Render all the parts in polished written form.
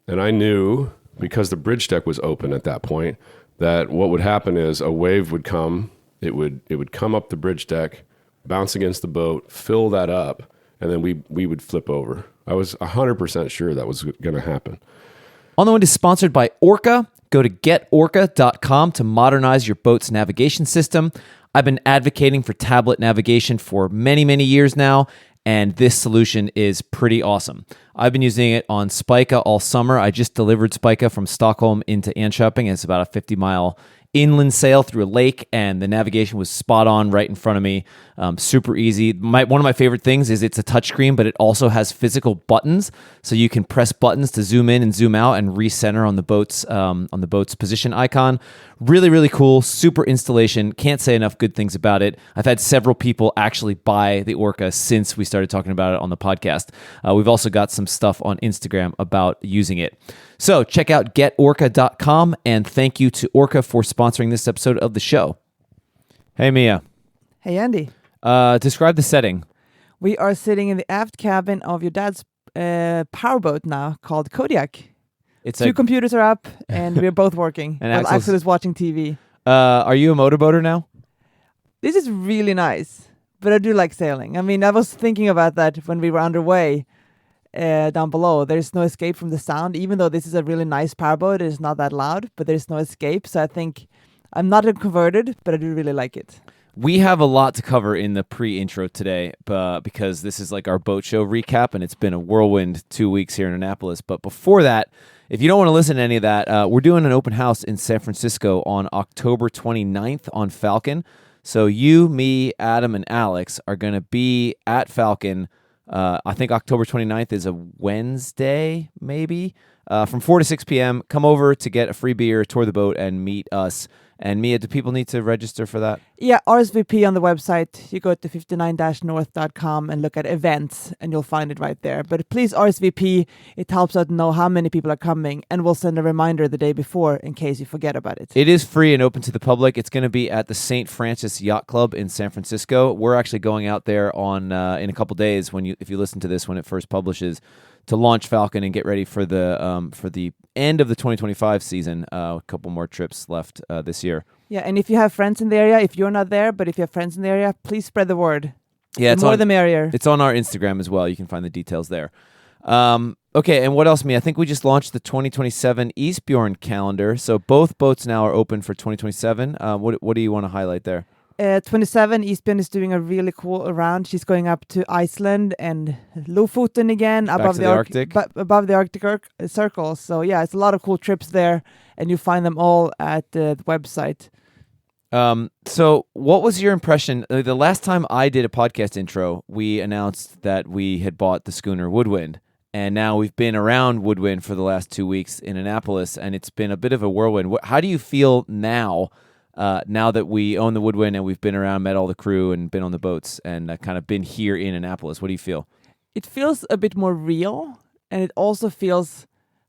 And I knew, because the bridge deck was open at that point, that what would happen is a wave would come, it would come up the bridge deck, bounce against the boat, fill that up, and then we would flip over. I was 100% sure that was going to happen. On the Wind is sponsored by Orca. Go to getorca.com to modernize your boat's navigation system. I've been advocating for tablet navigation for many, many years now, and this solution is pretty awesome. I've been using it on Spica all summer. I just delivered Spica from Stockholm into Enköping. It's about a 50-mile inland sail through a lake, and the navigation was spot on right in front of me. Super easy. One of my favorite things is it's a touchscreen, but it also has physical buttons, so you can press buttons to zoom in and zoom out and recenter on the boat's position icon. Really, really cool. Super installation. Can't say enough good things about it. I've had several people actually buy the Orca since we started talking about it on the podcast. We've also got some stuff on Instagram about using it. So check out getorca.com, and thank you to Orca for sponsoring this episode of the show. Hey, Mia. Hey, Andy. Describe the setting. We are sitting in the aft cabin of your dad's powerboat now called Kodiak. Two computers are up, and we're both working. And Axel is watching TV. Are you a motorboater now? This is really nice, but I do like sailing. I mean, I was thinking about that when we were underway. Down below, there's no escape from the sound. Even though this is a really nice powerboat, it's not that loud, but there's no escape. So I think I'm not converted, but I do really like it. We have a lot to cover in the pre-intro today, because this is like our boat show recap, and it's been a whirlwind 2 weeks here in Annapolis. But before that, if you don't want to listen to any of that, we're doing an open house in San Francisco on October 29th on Falcon. So you, me, Adam, and Alex are going to be at Falcon. I think October 29th is a Wednesday, maybe, from 4 to 6 p.m. Come over to get a free beer, tour the boat, and meet us. And Mia, do people need to register for that? Yeah, RSVP on the website. You go to 59-north.com and look at events, and you'll find it right there. But please RSVP. It helps us know how many people are coming, and we'll send a reminder the day before in case you forget about it. It is free and open to the public. It's going to be at the St. Francis Yacht Club in San Francisco. We're actually going out there on in a couple days if you listen to this when it first publishes, to launch Falcon and get ready for the end of the 2025 season. A couple more trips left this year. Yeah, and if you have friends in the area, if you're not there, but if you have friends in the area, please spread the word. Yeah, the more the merrier. It's on our Instagram as well. You can find the details there. Okay, and what else, Mia? I think we just launched the 2027 Eastbjorn calendar. So both boats now are open for 2027. What do you want to highlight there? 27, Eastbjorn is doing a really cool round. She's going up to Iceland and Lofoten again, above the Arctic. Above the Arctic Circle. So yeah, it's a lot of cool trips there, and you find them all at the website. So what was your impression? The last time I did a podcast intro, we announced that we had bought the schooner Woodwind, and now we've been around Woodwind for the last 2 weeks in Annapolis, and it's been a bit of a whirlwind. How do you feel now that we own the Woodwind and we've been around, met all the crew, and been on the boats, and kind of been here in Annapolis? What do you feel? It feels a bit more real, and it also feels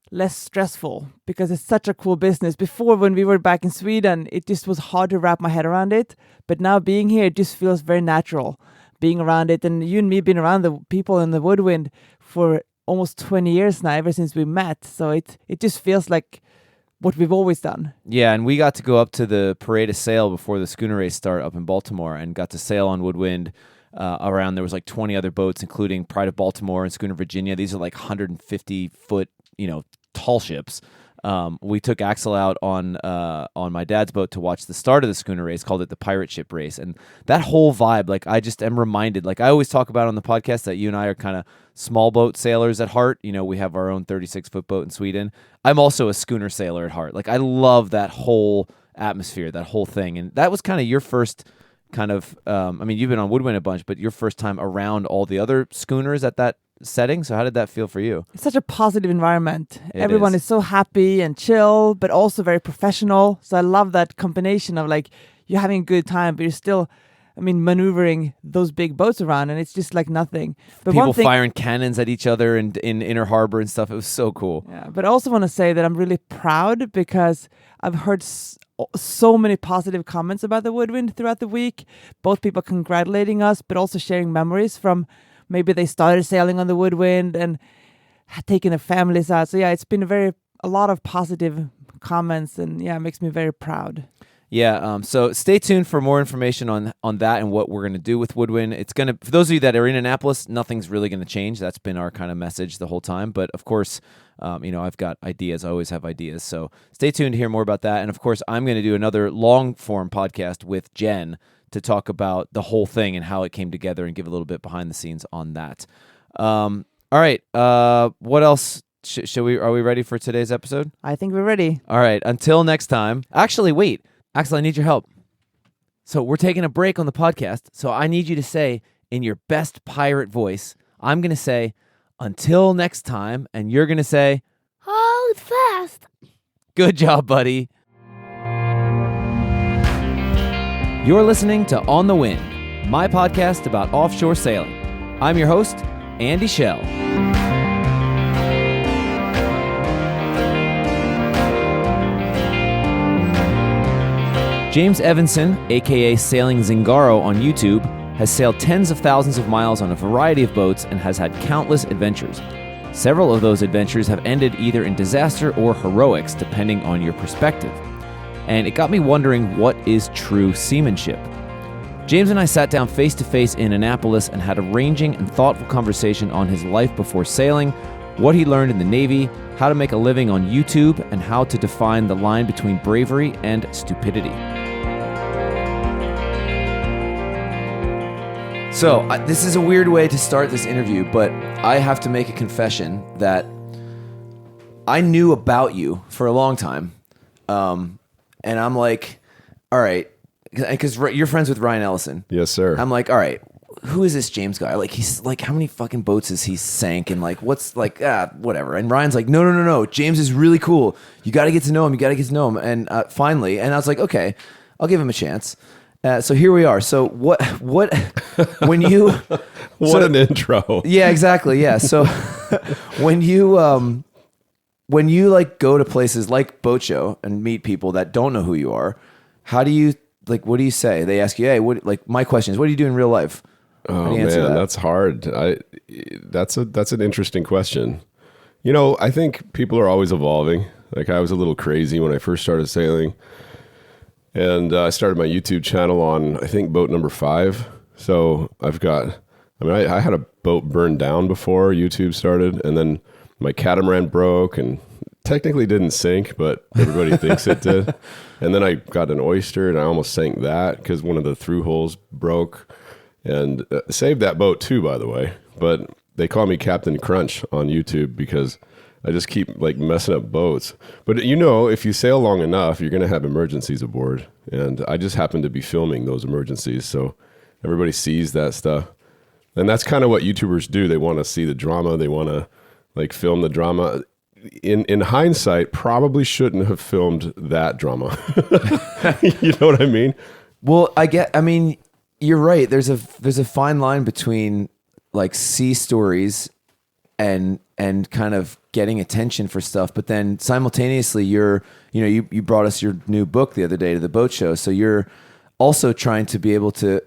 less stressful because it's such a cool business. Before, when we were back in Sweden, it just was hard to wrap my head around it. But now being here, it just feels very natural being around it. And you and me been around the people in the Woodwind for almost 20 years now, ever since we met. So it just feels like what we've always done. Yeah, and we got to go up to the parade of sail before the schooner race start up in Baltimore and got to sail on Woodwind. Around there was like 20 other boats, including Pride of Baltimore and Schooner Virginia. These are like 150-foot, tall ships. We took Axel out on my dad's boat to watch the start of the schooner race, called it the Pirate Ship Race. And that whole vibe, like, I just am reminded, like I always talk about on the podcast, that you and I are kind of small boat sailors at heart. We have our own 36-foot boat in Sweden. I'm also a schooner sailor at heart. Like, I love that whole atmosphere, that whole thing. And that was kind of your first kind of, you've been on Woodwind a bunch, but your first time around all the other schooners at that setting. So how did that feel for you? It's such a positive environment. Everyone is so happy and chill, but also very professional. So I love that combination of, like, you're having a good time, but you're still, maneuvering those big boats around, and it's just like nothing. But people firing cannons at each other in Inner Harbor and stuff. It was so cool. Yeah, but I also want to say that I'm really proud because I've heard so many positive comments about the Woodwind throughout the week. Both people congratulating us, but also sharing memories from maybe they started sailing on the Woodwind, and taking the families out. So yeah, it's been a lot of positive comments, and yeah, it makes me very proud. Yeah, so stay tuned for more information on that and what we're going to do with Woodwind. It's going to, for those of you that are in Annapolis, nothing's really going to change. That's been our kind of message the whole time. But of course, I've got ideas. I always have ideas. So stay tuned to hear more about that. And of course, I'm going to do another long form podcast with Jen to talk about the whole thing and how it came together and give a little bit behind the scenes on that. All right. What else? Are we ready for today's episode? I think we're ready. All right. Until next time. Actually, wait. Axel, I need your help. So we're taking a break on the podcast. So I need you to say in your best pirate voice, I'm going to say, until next time. And you're going to say, hold fast. Good job, buddy. You're listening to On the Wind, my podcast about offshore sailing. I'm your host, Andy Schell. James Evenson, aka Sailing Zingaro on YouTube, has sailed tens of thousands of miles on a variety of boats and has had countless adventures. Several of those adventures have ended either in disaster or heroics, depending on your perspective. And it got me wondering, what is true seamanship? James and I sat down face to face in Annapolis and had a ranging and thoughtful conversation on his life before sailing, what he learned in the Navy, how to make a living on YouTube, and how to define the line between bravery and stupidity. So, this is a weird way to start this interview, but I have to make a confession that I knew about you for a long time. And I'm like, all right, because you're friends with Ryan Ellison. Yes, sir. I'm like, all right, who is this James guy? Like, he's like, how many fucking boats has he sank? And like, what's like, whatever. And Ryan's like, no. James is really cool. You got to get to know him. And finally, and I was like, okay, I'll give him a chance. So here we are. So what, when you... What an intro. Yeah, exactly. Yeah. So when you like go to places like Boat Show and meet people that don't know who you are, how do you, like, what do you say? They ask you, hey, my question is, what do you do in real life? Oh man, that's hard. That's an interesting question. I think people are always evolving. Like, I was a little crazy when I first started sailing. And I started my YouTube channel on, I think, boat number 5. So I had a boat burned down before YouTube started, and then my catamaran broke and technically didn't sink, but everybody thinks it did. And then I got an oyster, and I almost sank that because one of the through holes broke, and saved that boat too, by the way. But they call me Captain Crunch on YouTube because I just keep like messing up boats. But if you sail long enough, you're going to have emergencies aboard. And I just happen to be filming those emergencies. So everybody sees that stuff. And that's kind of what YouTubers do. They want to see the drama. They want to like film the drama. In hindsight, probably shouldn't have filmed that drama. You know what I mean? Well, you're right. There's a fine line between like sea stories and kind of getting attention for stuff, but then simultaneously you brought us your new book the other day to the boat show, so you're also trying to be able to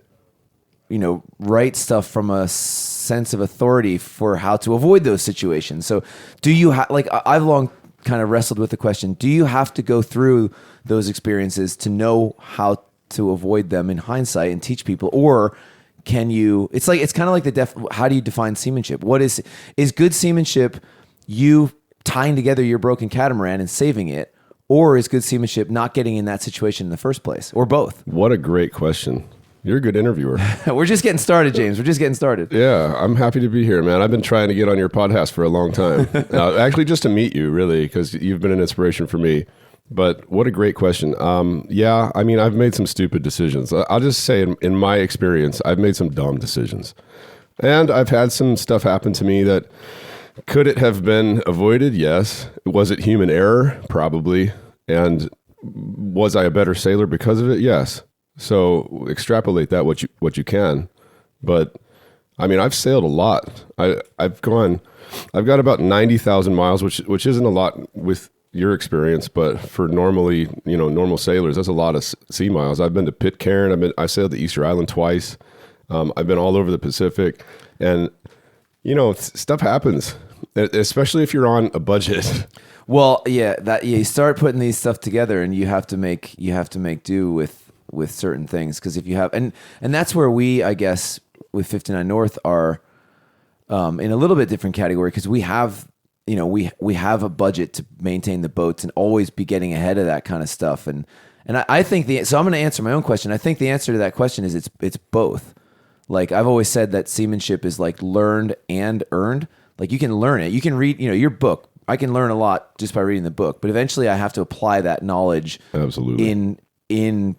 write stuff from a sense of authority for how to avoid those situations. So do you I've long kind of wrestled with the question, do you have to go through those experiences to know how to avoid them in hindsight and teach people, or can you, it's kind of like how do you define seamanship? What is good seamanship you tying together your broken catamaran and saving it, or is good seamanship not getting in that situation in the first place, or both? What a great question. You're a good interviewer. We're just getting started, James. We're just getting started. Yeah, I'm happy to be here, man. I've been trying to get on your podcast for a long time. Actually, just to meet you, really, because you've been an inspiration for me. But what a great question. I've made some stupid decisions. I'll just say in my experience, I've made some dumb decisions. And I've had some stuff happen to me that, could it have been avoided? Yes. Was it human error? Probably. And was I a better sailor because of it? Yes. So extrapolate that what you can. But I've sailed a lot. I've got about 90,000 miles, which isn't a lot with your experience, but for normal sailors, that's a lot of sea miles. I've been to Pitcairn. I sailed to Easter Island twice. I've been all over the Pacific, and stuff happens. especially if you're on a budget. Well, you start putting these stuff together, and you have to make do with certain things, because if you have and that's where we, I guess, with 59 North are in a little bit different category, because we have we have a budget to maintain the boats and always be getting ahead of that kind of stuff, and I think so I'm going to answer my own question. I think the answer to that question is it's both. Like I've always said that seamanship is like learned and earned. Like you can learn it, you can read your book. I can learn a lot just by reading the book, but eventually I have to apply that knowledge Absolutely. in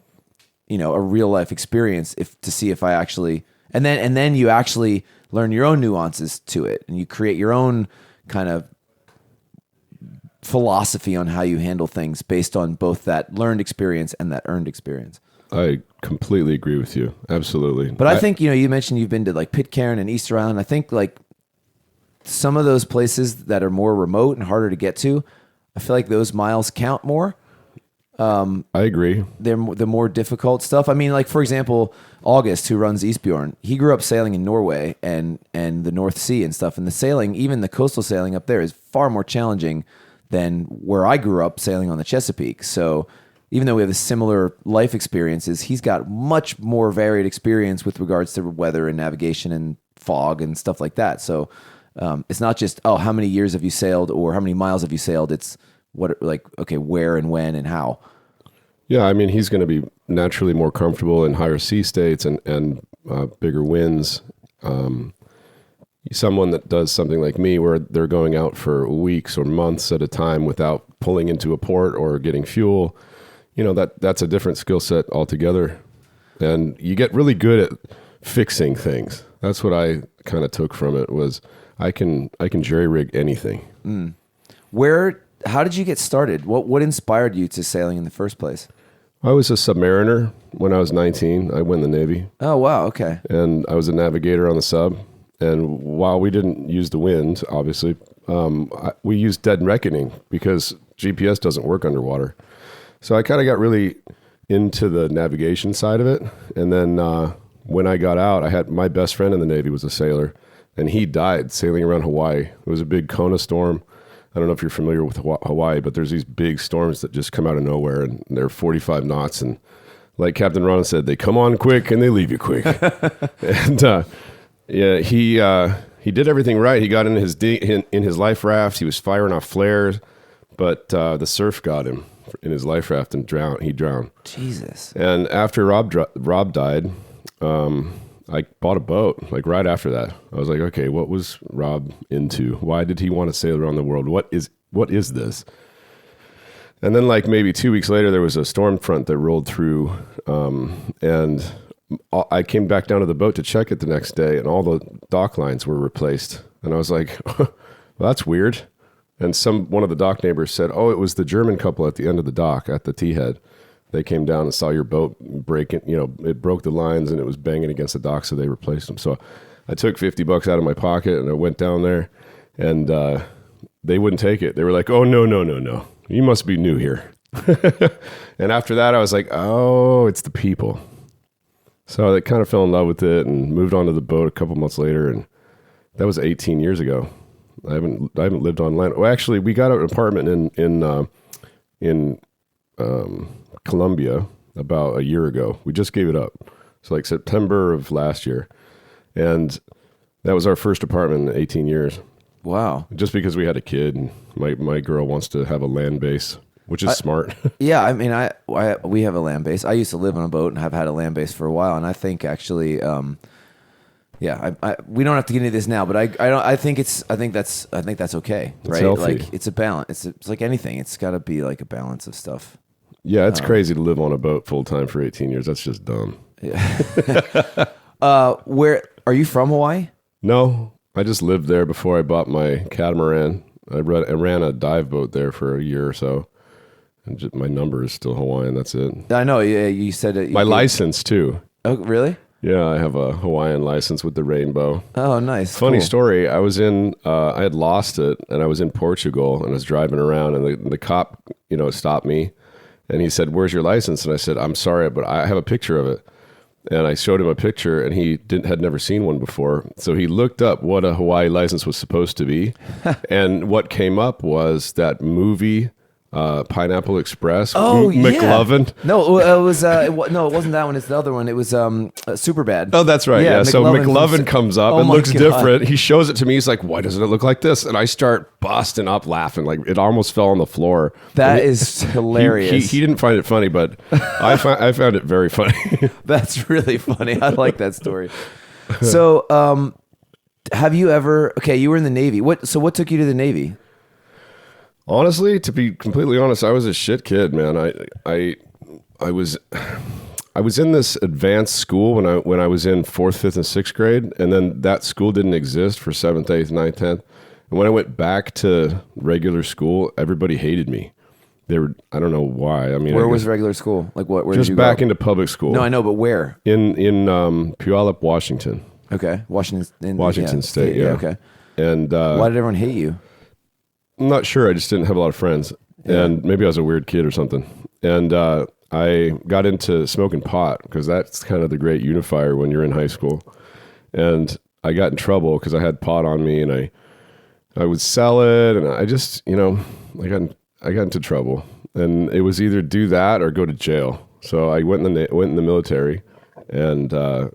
a real life experience to see if I actually, and then you actually learn your own nuances to it, and you create your own kind of philosophy on how you handle things based on both that learned experience and that earned experience. I completely agree with you. Absolutely. But I think, you mentioned you've been to like Pitcairn and Easter Island. I think like some of those places that are more remote and harder to get to, I feel like those miles count more. I agree. They're the more difficult stuff. I mean, like for example, August, who runs Eastbjorn, he grew up sailing in Norway and the North Sea and stuff. And the sailing, even the coastal sailing up there, is far more challenging than where I grew up sailing on the Chesapeake. So even though we have a similar life experiences, he's got much more varied experience with regards to weather and navigation and fog and stuff like that. So it's not just, how many years have you sailed or how many miles have you sailed? It's where and when and how. Yeah, I mean, he's going to be naturally more comfortable in higher sea states and bigger winds. Someone that does something like me, where they're going out for weeks or months at a time without pulling into a port or getting fuel, that's a different skill set altogether. And you get really good at fixing things. That's what I kind of took from it, was I can jerry rig anything. How did you get started? What inspired you to sailing in the first place? I was a submariner when I was 19. I went in the Navy. Oh, wow. Okay. And I was a navigator on the sub. And while we didn't use the wind, obviously, we used dead reckoning because GPS doesn't work underwater. So I kind of got really into the navigation side of it. And then when I got out, I had my best friend in the Navy was a sailor, and he died sailing around Hawaii. It was a big Kona storm. I don't know if you're familiar with Hawaii, but there's these big storms that just come out of nowhere, and they're 45 knots. And like Captain Ron said, they come on quick and they leave you quick. And he did everything right. He got in his life raft. He was firing off flares, but the surf got him in his life raft and he drowned. Jesus. And after Rob died, I bought a boat, like right after that. I was like, okay, what was Rob into? Why did he want to sail around the world? What is this? And then like maybe 2 weeks later, there was a storm front that rolled through, and I came back down to the boat to check it the next day, and all the dock lines were replaced. And I was like, well, that's weird. And one of the dock neighbors said, it was the German couple at the end of the dock at the T-head. They came down and saw your boat breaking, it broke the lines and it was banging against the dock, so they replaced them. So I took $50 out of my pocket and I went down there, and they wouldn't take it. They were like, oh, no. You must be new here. And after that, I was like, oh, it's the people. So I kind of fell in love with it and moved on to the boat a couple months later, and that was 18 years ago. I haven't lived on land. Well, actually, we got an apartment in Colombia about a year ago. We just gave it up. So like September of last year. And that was our first apartment in 18 years. Wow. Just because we had a kid, and my girl wants to have a land base, which is smart. Yeah, I mean, we have a land base. I used to live on a boat and have had a land base for a while, and I think actually, we don't have to get into this now, but I think that's okay, It's right? healthy. Like it's a balance. It's like anything. It's got to be like a balance of stuff. Yeah, it's crazy to live on a boat full time for 18 years. That's just dumb. Yeah. Where are you from? Hawaii? No, I just lived there before I bought my catamaran. I ran a dive boat there for a year or so. And my number is still Hawaiian. That's it. I know. You said it. My license too. Oh, really? Yeah, I have a Hawaiian license with the rainbow. Oh, nice. Funny Cool. story. I was I had lost it, and I was in Portugal, and I was driving around, and the cop, stopped me, and he said, "Where's your license?" And I said, "I'm sorry, but I have a picture of it." And I showed him a picture, and he had never seen one before. So he looked up what a Hawaii license was supposed to be, and what came up was that movie Pineapple Express. Oh, McLovin. Yeah. No, it was no, it wasn't that one. It's the other one. It was Super Bad. Oh, that's right. Yeah. So McLovin comes up and looks God. different. He shows it to me. He's like, "Why doesn't it look like this?" And I start busting up laughing. Like it almost fell on the floor. That is hilarious. He didn't find it funny, but I found it very funny. That's really funny. I like that story. So, have you ever? Okay, you were in the Navy. What took you to the Navy? Honestly, to be completely honest, I was a shit kid, man. I was in this advanced school when I was in 4th, 5th, and 6th grade, and then that school didn't exist for 7th, 8th, 9th, 10th. And when I went back to regular school, everybody hated me. I don't know why. I mean, where was regular school? Like what? Where just did you back go? into public school. No, I know, but where? In Puyallup, Washington. Okay, Washington State. Yeah. Okay. And why did everyone hate you? I'm not sure. I just didn't have a lot of friends, and maybe I was a weird kid or something. And I got into smoking pot because that's kind of the great unifier when you're in high school. And I got in trouble because I had pot on me, and I would sell it, and I just, I got into trouble, and it was either do that or go to jail. So I went in the military, and it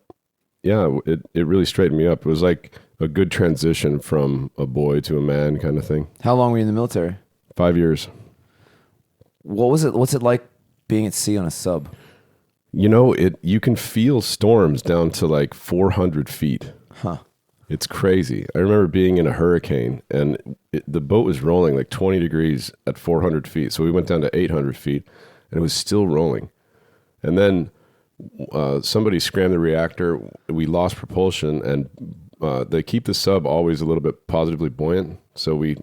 really straightened me up. It was like a good transition from a boy to a man kind of thing. How long were you in the military? 5 years. What was it? What's it like being at sea on a sub? You can feel storms down to like 400 feet. Huh. It's crazy. I remember being in a hurricane, and the boat was rolling like 20 degrees at 400 feet. So we went down to 800 feet, and it was still rolling. And then somebody scrammed the reactor. We lost propulsion, and they keep the sub always a little bit positively buoyant. So we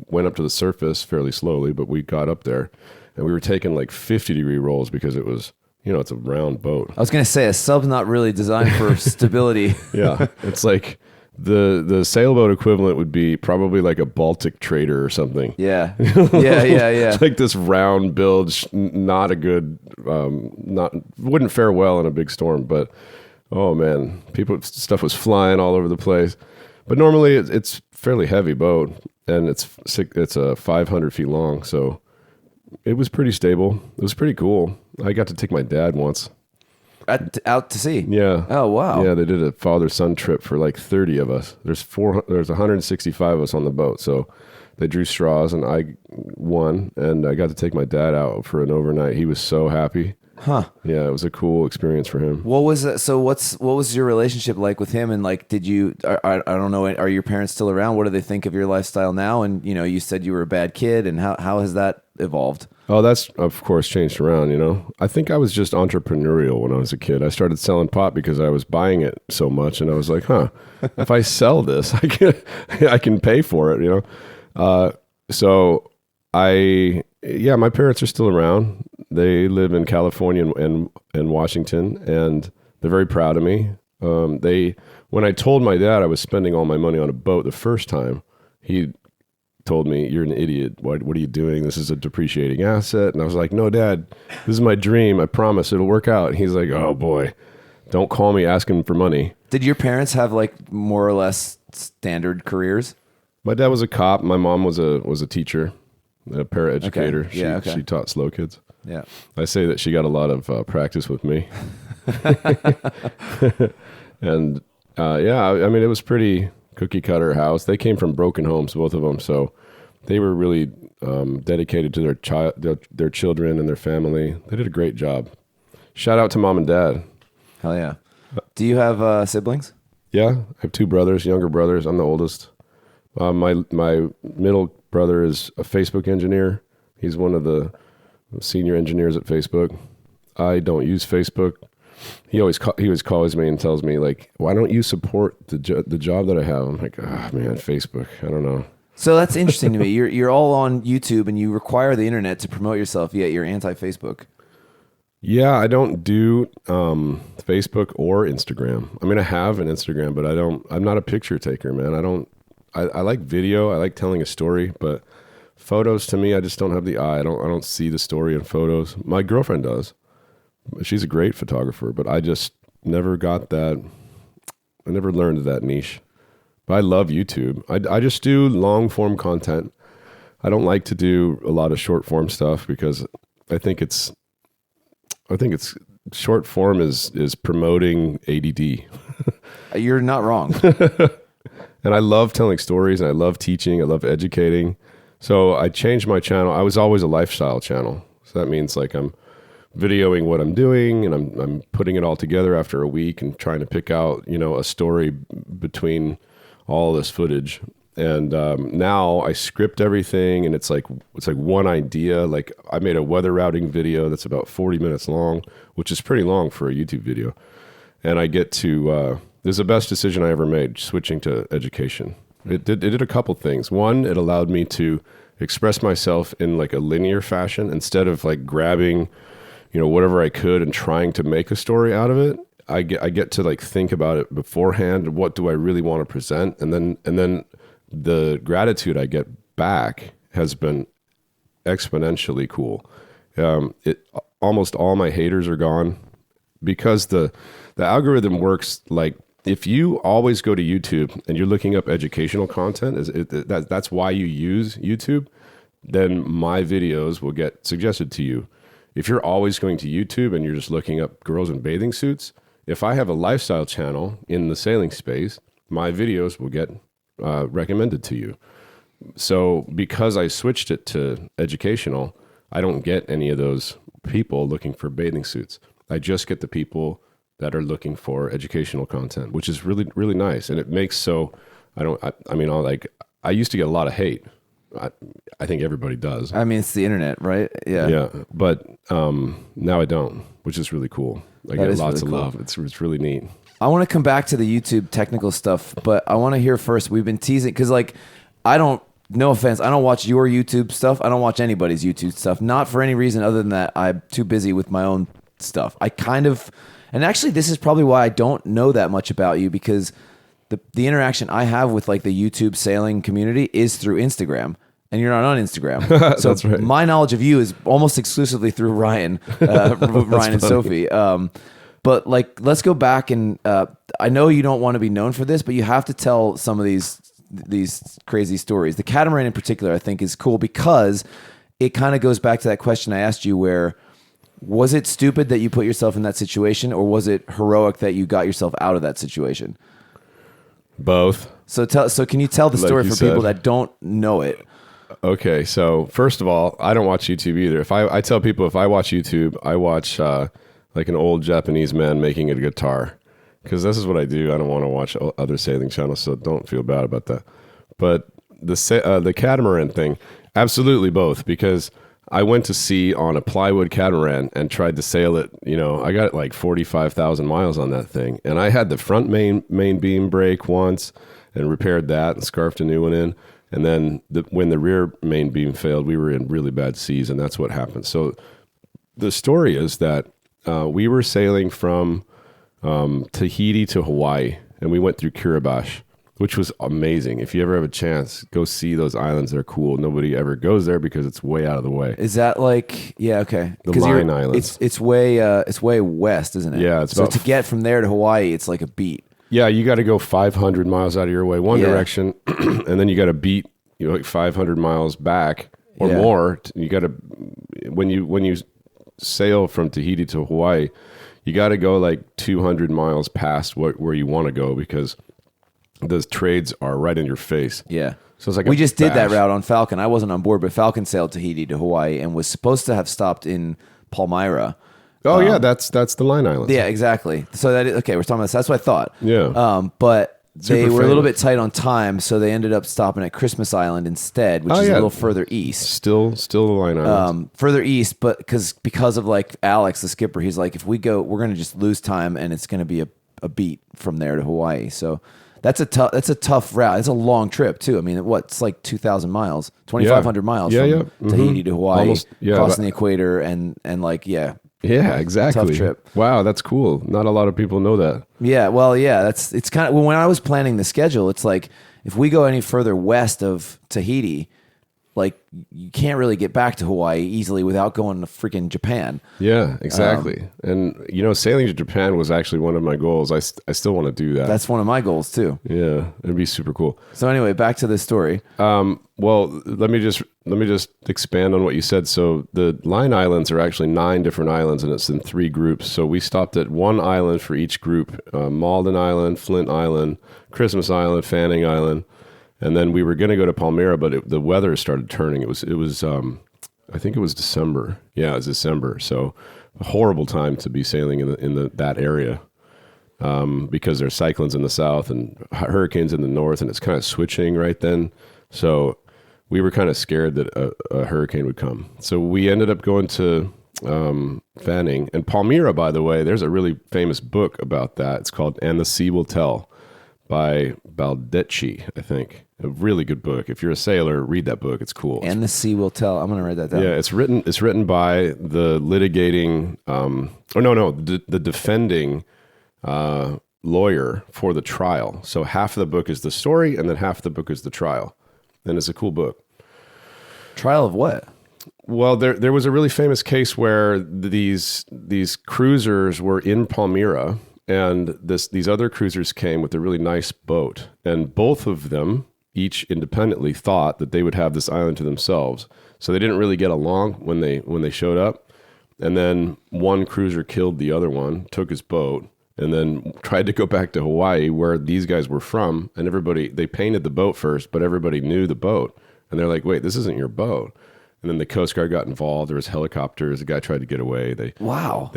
went up to the surface fairly slowly, but we got up there, and we were taking like 50-degree rolls because it was, it's a round boat. I was going to say, a sub's not really designed for stability. Yeah. It's like the sailboat equivalent would be probably like a Baltic trader or something. Yeah. Yeah. It's like this round build, not a good, wouldn't fare well in a big storm, but oh man, stuff was flying all over the place. But normally it's fairly heavy boat, and it's 500 feet long, so it was pretty stable. It was pretty cool. I got to take my dad once. Out to sea? Yeah. Oh, wow. Yeah, they did a father-son trip for like 30 of us. There's 165 of us on the boat, so they drew straws, and I won, and I got to take my dad out for an overnight. He was so happy. Huh. Yeah, it was a cool experience for him. What was it? So what was your relationship like with him? And like, did you, I don't know, are your parents still around? What do they think of your lifestyle now? And, you said you were a bad kid, and how has that evolved? Oh, that's, of course, changed around, I think I was just entrepreneurial when I was a kid. I started selling pot because I was buying it so much, and I was like, if I sell this, I can pay for it, So my parents are still around. They live in California and Washington, and they're very proud of me. When I told my dad I was spending all my money on a boat the first time, he told me, "You're an idiot. What are you doing? This is a depreciating asset." And I was like, "No, Dad, this is my dream. I promise it'll work out." And he's like, "Oh boy, don't call me asking for money." Did your parents have like more or less standard careers? My dad was a cop. My mom was a teacher, a paraeducator. Okay. She taught slow kids. Yeah. I say that she got a lot of practice with me. And I mean, it was pretty cookie cutter house. They came from broken homes, both of them. So they were really dedicated to their children and their family. They did a great job. Shout out to Mom and Dad. Hell yeah. Do you have siblings? Yeah, I have two younger brothers. I'm the oldest. My middle brother is a Facebook engineer. He's one of the senior engineers at Facebook. I don't use Facebook. He always calls me and tells me like, "Why don't you support the job that I have?" I'm like, "Ah, man, Facebook. I don't know." So that's interesting to me. You're all on YouTube, and you require the internet to promote yourself, yet you're anti-Facebook. Yeah, I don't do Facebook or Instagram. I mean, I have an Instagram, but I'm not a picture taker, man. I like video. I like telling a story, but photos, to me, I just don't have the eye. I don't see the story in photos. My girlfriend does. She's a great photographer, but never got that. I never learned that niche. But I love YouTube. I just do long form content. I don't like to do a lot of short form stuff because I think it's short form is promoting ADD. You're not wrong. And I love telling stories and I love teaching. I love educating. So I changed my channel. I was always a lifestyle channel. So that means like I'm videoing what I'm doing and I'm putting it all together after a week and trying to pick out, a story between all this footage. And now I script everything and it's like one idea. Like I made a weather routing video that's about 40 minutes long, which is pretty long for a YouTube video. And I get to, this is the best decision I ever made, switching to education. It did a couple things. One, it allowed me to express myself in like a linear fashion instead of like grabbing, whatever I could and trying to make a story out of it. I get to like think about it beforehand. What do I really want to present? And then the gratitude I get back has been exponentially cool. Almost all my haters are gone because the algorithm works like if you always go to YouTube and you're looking up educational content, that's why you use YouTube, then my videos will get suggested to you. If you're always going to YouTube and you're just looking up girls in bathing suits, if I have a lifestyle channel in the sailing space, my videos will get recommended to you. So because I switched it to educational, I don't get any of those people looking for bathing suits. I just get the people that are looking for educational content, which is really, really nice. And it makes so I used to get a lot of hate. I think everybody does. I mean, it's the internet, right? Yeah. Yeah. But now I don't, which is really cool. I get lots of love. It's really neat. I want to come back to the YouTube technical stuff, but I want to hear first. We've been teasing because, no offense, I don't watch your YouTube stuff. I don't watch anybody's YouTube stuff. Not for any reason other than that I'm too busy with my own stuff. And actually, this is probably why I don't know that much about you because the interaction I have with like the YouTube sailing community is through Instagram. And you're not on Instagram. So That's right. My knowledge of you is almost exclusively through Ryan, Ryan and Sophie. But like, let's go back and I know you don't want to be known for this, but you have to tell some of these crazy stories. The catamaran in particular, I think, is cool because it kind of goes back to that question I asked you where, was it stupid that you put yourself in that situation or was it heroic that you got yourself out of that situation? Both. So can you tell the story for people that don't know it? Okay, so first of all, I don't watch YouTube either. I tell people if I watch YouTube, I watch like an old Japanese man making a guitar because this is what I do. I don't want to watch other sailing channels, so don't feel bad about that. But the catamaran thing, absolutely both because I went to sea on a plywood catamaran and tried to sail it. I got like 45,000 miles on that thing, and I had the front main beam break once and repaired that and scarfed a new one in. And then when the rear main beam failed, we were in really bad seas, and that's what happened. So the story is that we were sailing from Tahiti to Hawaii, and we went through Kiribati, which was amazing. If you ever have a chance, go see those islands. They're cool. Nobody ever goes there because it's way out of the way. Is that like, yeah, okay. The Line Islands. It's way west, isn't it? Yeah. So to get from there to Hawaii, it's like a beat. Yeah, you got to go 500 miles out of your way, one direction, and then you got to beat like 500 miles back or more. You got to when you sail from Tahiti to Hawaii, you got to go like 200 miles past where you want to go because those trades are right in your face. Yeah. So it's like we just did that route on Falcon. I wasn't on board, but Falcon sailed Tahiti to Hawaii and was supposed to have stopped in Palmyra. Oh yeah, that's the Line Islands. Yeah, exactly. So we're talking about this. That's what I thought. Yeah. But they Super were a little bit famous. tight on time, so they ended up stopping at Christmas Island instead, which is a little further east. Still the Line Islands. Further east, but because of like Alex, the skipper, he's like, if we go, we're going to just lose time, and it's going to be a beat from there to Hawaii. So that's a tough route. It's a long trip too. I mean, it's like 2,000 miles, 2,500 miles from Tahiti to Hawaii, Almost, crossing the equator, and Yeah, exactly. Tough trip. Wow, that's cool. Not a lot of people know that. Yeah, well, yeah, it's kind of when I was planning the schedule, it's like if we go any further west of Tahiti, like you can't really get back to Hawaii easily without going to freaking Japan. Yeah, exactly. And sailing to Japan was actually one of my goals. I still want to do that. That's one of my goals too. Yeah, it'd be super cool. So anyway, back to this story. Well, let me just expand on what you said. So the Line Islands are actually 9 different islands, and it's in 3 groups. So we stopped at one island for each group: Malden Island, Flint Island, Christmas Island, Fanning Island, and then we were going to go to Palmyra, but the weather started turning. It was I think it was December. Yeah, it was December. So a horrible time to be sailing in that area. Because there's cyclones in the south and hurricanes in the north, and it's kind of switching right then. So we were kind of scared that a hurricane would come. So we ended up going to Fanning. And Palmyra, by the way, there's a really famous book about that. It's called And the Sea Will Tell by Baldacci, I think. A really good book. If you're a sailor, read that book. It's cool. And the Sea Will Tell. I'm going to write that down. Yeah, it's written by the litigating, the defending lawyer for the trial. So half of the book is the story, and then half of the book is the trial. And it's a cool book. Trial of what? Well, there was a really famous case where these cruisers were in Palmyra, and these other cruisers came with a really nice boat, and both of them each independently thought that they would have this island to themselves. So they didn't really get along when they showed up. And then one cruiser killed the other one, took his boat, and then tried to go back to Hawaii where these guys were from. And they painted the boat first, but everybody knew the boat. And they're like, wait, this isn't your boat. And then the Coast Guard got involved. There was helicopters. The guy tried to get away. They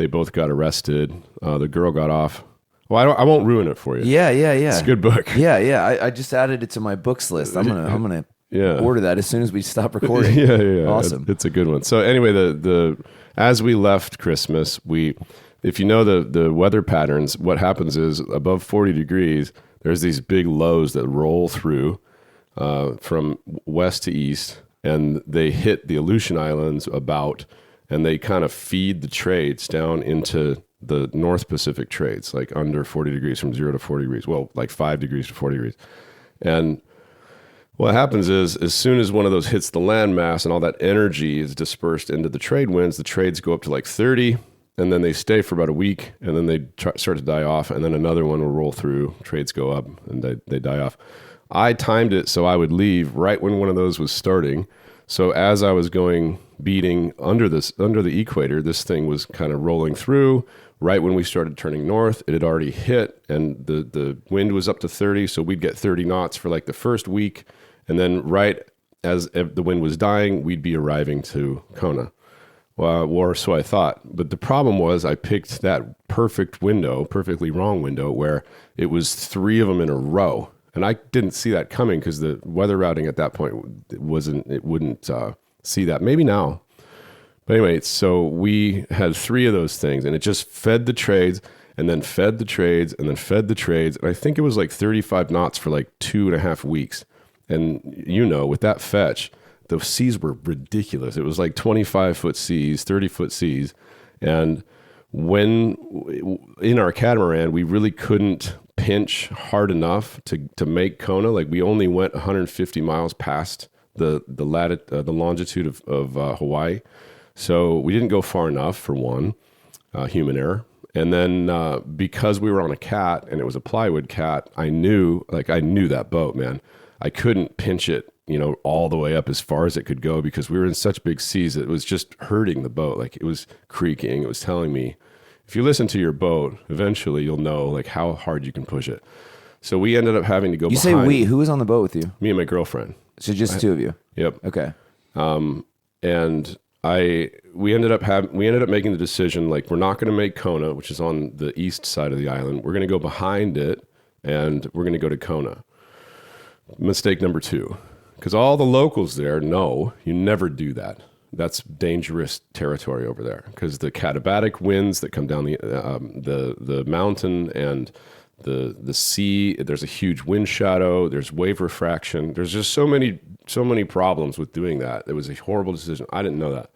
both got arrested. The girl got off. Well, I won't ruin it for you. Yeah. It's a good book. Yeah. I just added it to my books list. I'm gonna order that as soon as we stop recording. Yeah. Awesome. It's a good one. So anyway, the as we left Christmas, if you know the weather patterns, what happens is above 40 degrees, there's these big lows that roll through from west to east, and they hit the Aleutian Islands and they kind of feed the trades down into the North Pacific trades, like under 40 degrees, from 0 to 40 degrees. Well, like 5 degrees to 40 degrees. And what happens is, as soon as one of those hits the landmass and all that energy is dispersed into the trade winds, the trades go up to like 30, and then they stay for about a week, and then they start to die off, and then another one will roll through, trades go up, and they die off. I timed it so I would leave right when one of those was starting. So as I was beating under the equator, this thing was kind of rolling through. Right when we started turning north, it had already hit, and the wind was up to 30, so we'd get 30 knots for like the first week, and then right as the wind was dying, we'd be arriving to Kona. Or so I thought. But the problem was I picked that perfectly wrong window, where it was 3 of them in a row. And I didn't see that coming because the weather routing at that point wouldn't see that. Maybe now. But anyway, so we had 3 of those things, and it just fed the trades, and then fed the trades, and then fed the trades. And I think it was like 35 knots for like 2.5 weeks. And with that fetch, the seas were ridiculous. It was like 25-foot seas, 30-foot seas. And when in our catamaran, we really couldn't pinch hard enough to make Kona. Like, we only went 150 miles past the longitude of Hawaii. So we didn't go far enough, for one, human error. And then because we were on a cat, and it was a plywood cat, I knew that boat, man. I couldn't pinch it, all the way up as far as it could go, because we were in such big seas that it was just hurting the boat. Like, it was creaking. It was telling me, if you listen to your boat, eventually you'll know like how hard you can push it. So we ended up having to go behind. You say we. Who was on the boat with you? Me and my girlfriend. So just 2 of you? Yep. Okay. And we ended up making the decision, like, we're not going to make Kona, which is on the east side of the island. We're going to go behind it, and we're going to go to Kona. Mistake number 2, because all the locals there know you never do that. That's dangerous territory over there, because the katabatic winds that come down the mountain and the sea. There's a huge wind shadow. There's wave refraction. There's just so many problems with doing that. It was a horrible decision. I didn't know that.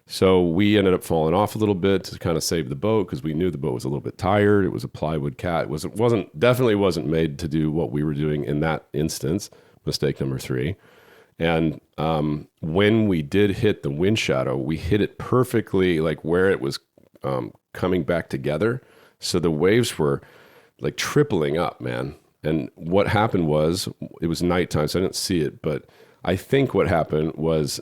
So we ended up falling off a little bit to kind of save the boat, because we knew the boat was a little bit tired. It was a plywood cat. It definitely wasn't made to do what we were doing in that instance. Mistake number 3. And when we did hit the wind shadow, we hit it perfectly like where it was coming back together. So the waves were like tripling up, man. And what happened was, it was nighttime, so I didn't see it, but I think what happened was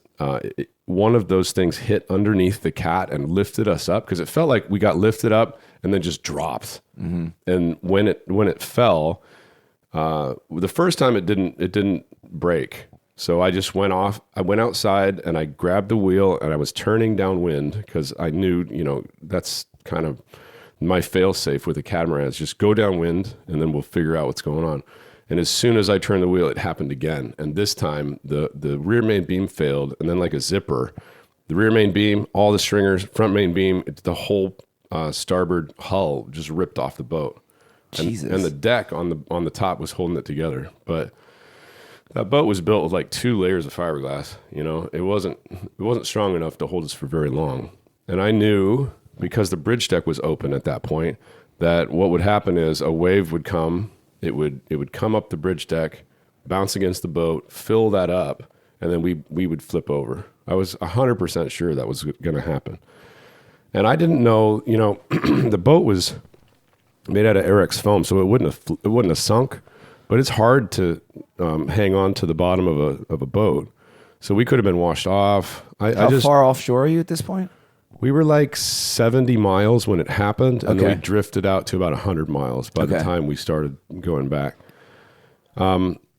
one of those things hit underneath the cat and lifted us up, because it felt like we got lifted up and then just dropped. Mm-hmm. And when it fell, the first time it didn't break. So I just went off. I went outside and I grabbed the wheel and I was turning downwind, because I knew, that's kind of my fail safe with the catamarans. Just go downwind and then we'll figure out what's going on. And as soon as I turned the wheel, it happened again. And this time the rear main beam failed. And then like a zipper, the rear main beam, all the stringers, front main beam, the whole starboard hull just ripped off the boat. Jesus. And the deck on the top was holding it together. But that boat was built with like 2 layers of fiberglass. It wasn't strong enough to hold us for very long. And I knew, because the bridge deck was open at that point, that what would happen is a wave would come. It would come up the bridge deck, bounce against the boat, fill that up, and then we would flip over. I was 100% sure that was going to happen. And I didn't know, the boat was made out of Arex foam, so it wouldn't have sunk. But it's hard to hang on to the bottom of a boat, so we could have been washed off. How far offshore are you at this point? We were like 70 miles when it happened, and then we drifted out to about 100 miles by the time we started going back.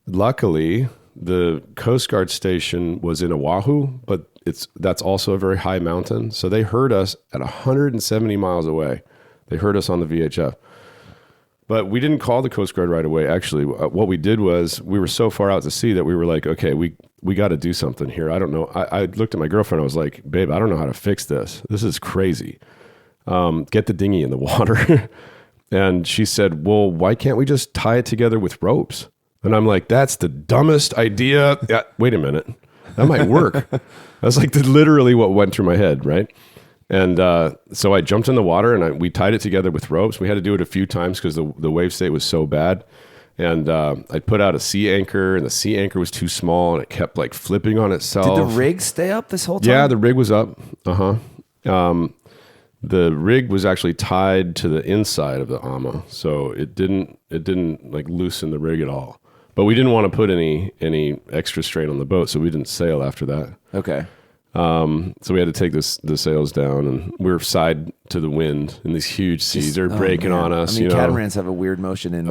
Luckily, the Coast Guard station was in Oahu, but that's also a very high mountain. So they heard us at 170 miles away. They heard us on the VHF. But we didn't call the Coast Guard right away. Actually, what we did was, we were so far out to sea that we were like, okay, we got to do something here. I don't know. I looked at my girlfriend. I was like, babe, I don't know how to fix this. This is crazy. Get the dinghy in the water. And she said, well, why can't we just tie it together with ropes? And I'm like, that's the dumbest idea. Yeah, wait a minute. That might work. That's like literally what went through my head, right? And so I jumped in the water and we tied it together with ropes. We had to do it a few times because the wave state was so bad. And I put out a sea anchor, and the sea anchor was too small, and it kept like flipping on itself. Did the rig stay up this whole time? Yeah, the rig was up. The rig was actually tied to the inside of the AMA, so it didn't like loosen the rig at all. But we didn't want to put any extra strain on the boat, so we didn't sail after that. Okay. So we had to take the sails down, and we were side to the wind in these huge seas. They're breaking on us. I mean, catamarans have a weird motion it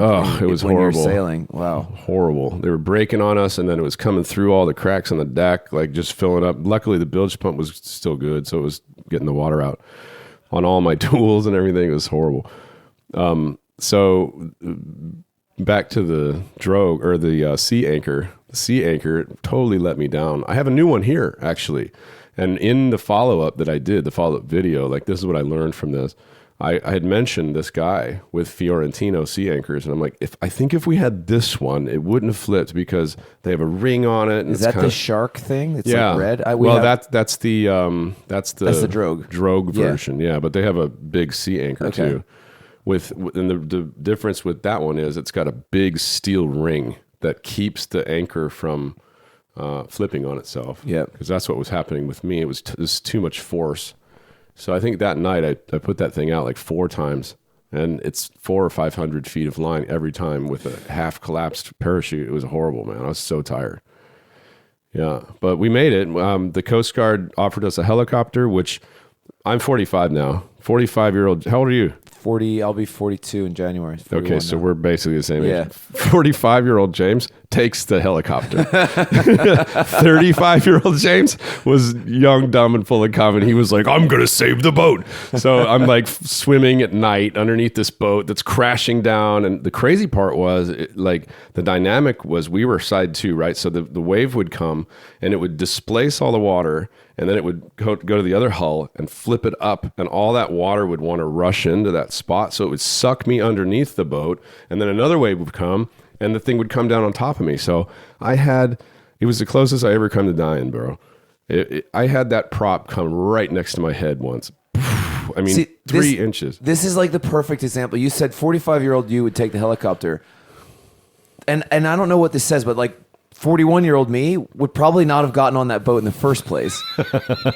was when horrible. You're sailing. Wow. Horrible. They were breaking on us, and then it was coming through all the cracks on the deck, like just filling up. Luckily, the bilge pump was still good, so it was getting the water out on all my tools and everything. It was horrible. So back to the drogue, or the sea anchor. The sea anchor totally let me down. I have a new one here, actually. And in the follow-up that I did, the follow-up video, like, this is what I learned from this. I had mentioned this guy with Fiorentino sea anchors, and I'm like, I think if we had this one, it wouldn't have flipped, because they have a ring on it. And is that the shark thing? It's yeah. Like red? That's the drogue version. Yeah, but they have a big sea anchor too. And the difference with that one is it's got a big steel ring that keeps the anchor from flipping on itself. Yeah, because that's what was happening with me. It was too much force. So I think that night I put that thing out like 4 times, and it's 400 or 500 feet of line every time with a half collapsed parachute. It was horrible, man. I was so tired. Yeah, but we made it. The Coast Guard offered us a helicopter, which I'm 45 now. 45-year-old. How old are you? 40. I'll be 42 in January. Okay, so we're basically the same age. Yeah. 45-year-old James takes the helicopter. 35-year-old James was young, dumb, and full of confidence. He was like, I'm going to save the boat. So I'm like swimming at night underneath this boat that's crashing down. And the crazy part was, the dynamic was, we were side 2, right? So the wave would come and it would displace all the water, and then it would go to the other hull and flip it up, and all that water would want to rush into that spot. So it would suck me underneath the boat, and then another wave would come, and the thing would come down on top of me. So it was the closest I ever come to dying, bro. I had that prop come right next to my head once. I mean, 3 inches. This is like the perfect example. You said 45-year-old you would take the helicopter. And I don't know what this says, but like, 41-year-old me would probably not have gotten on that boat in the first place.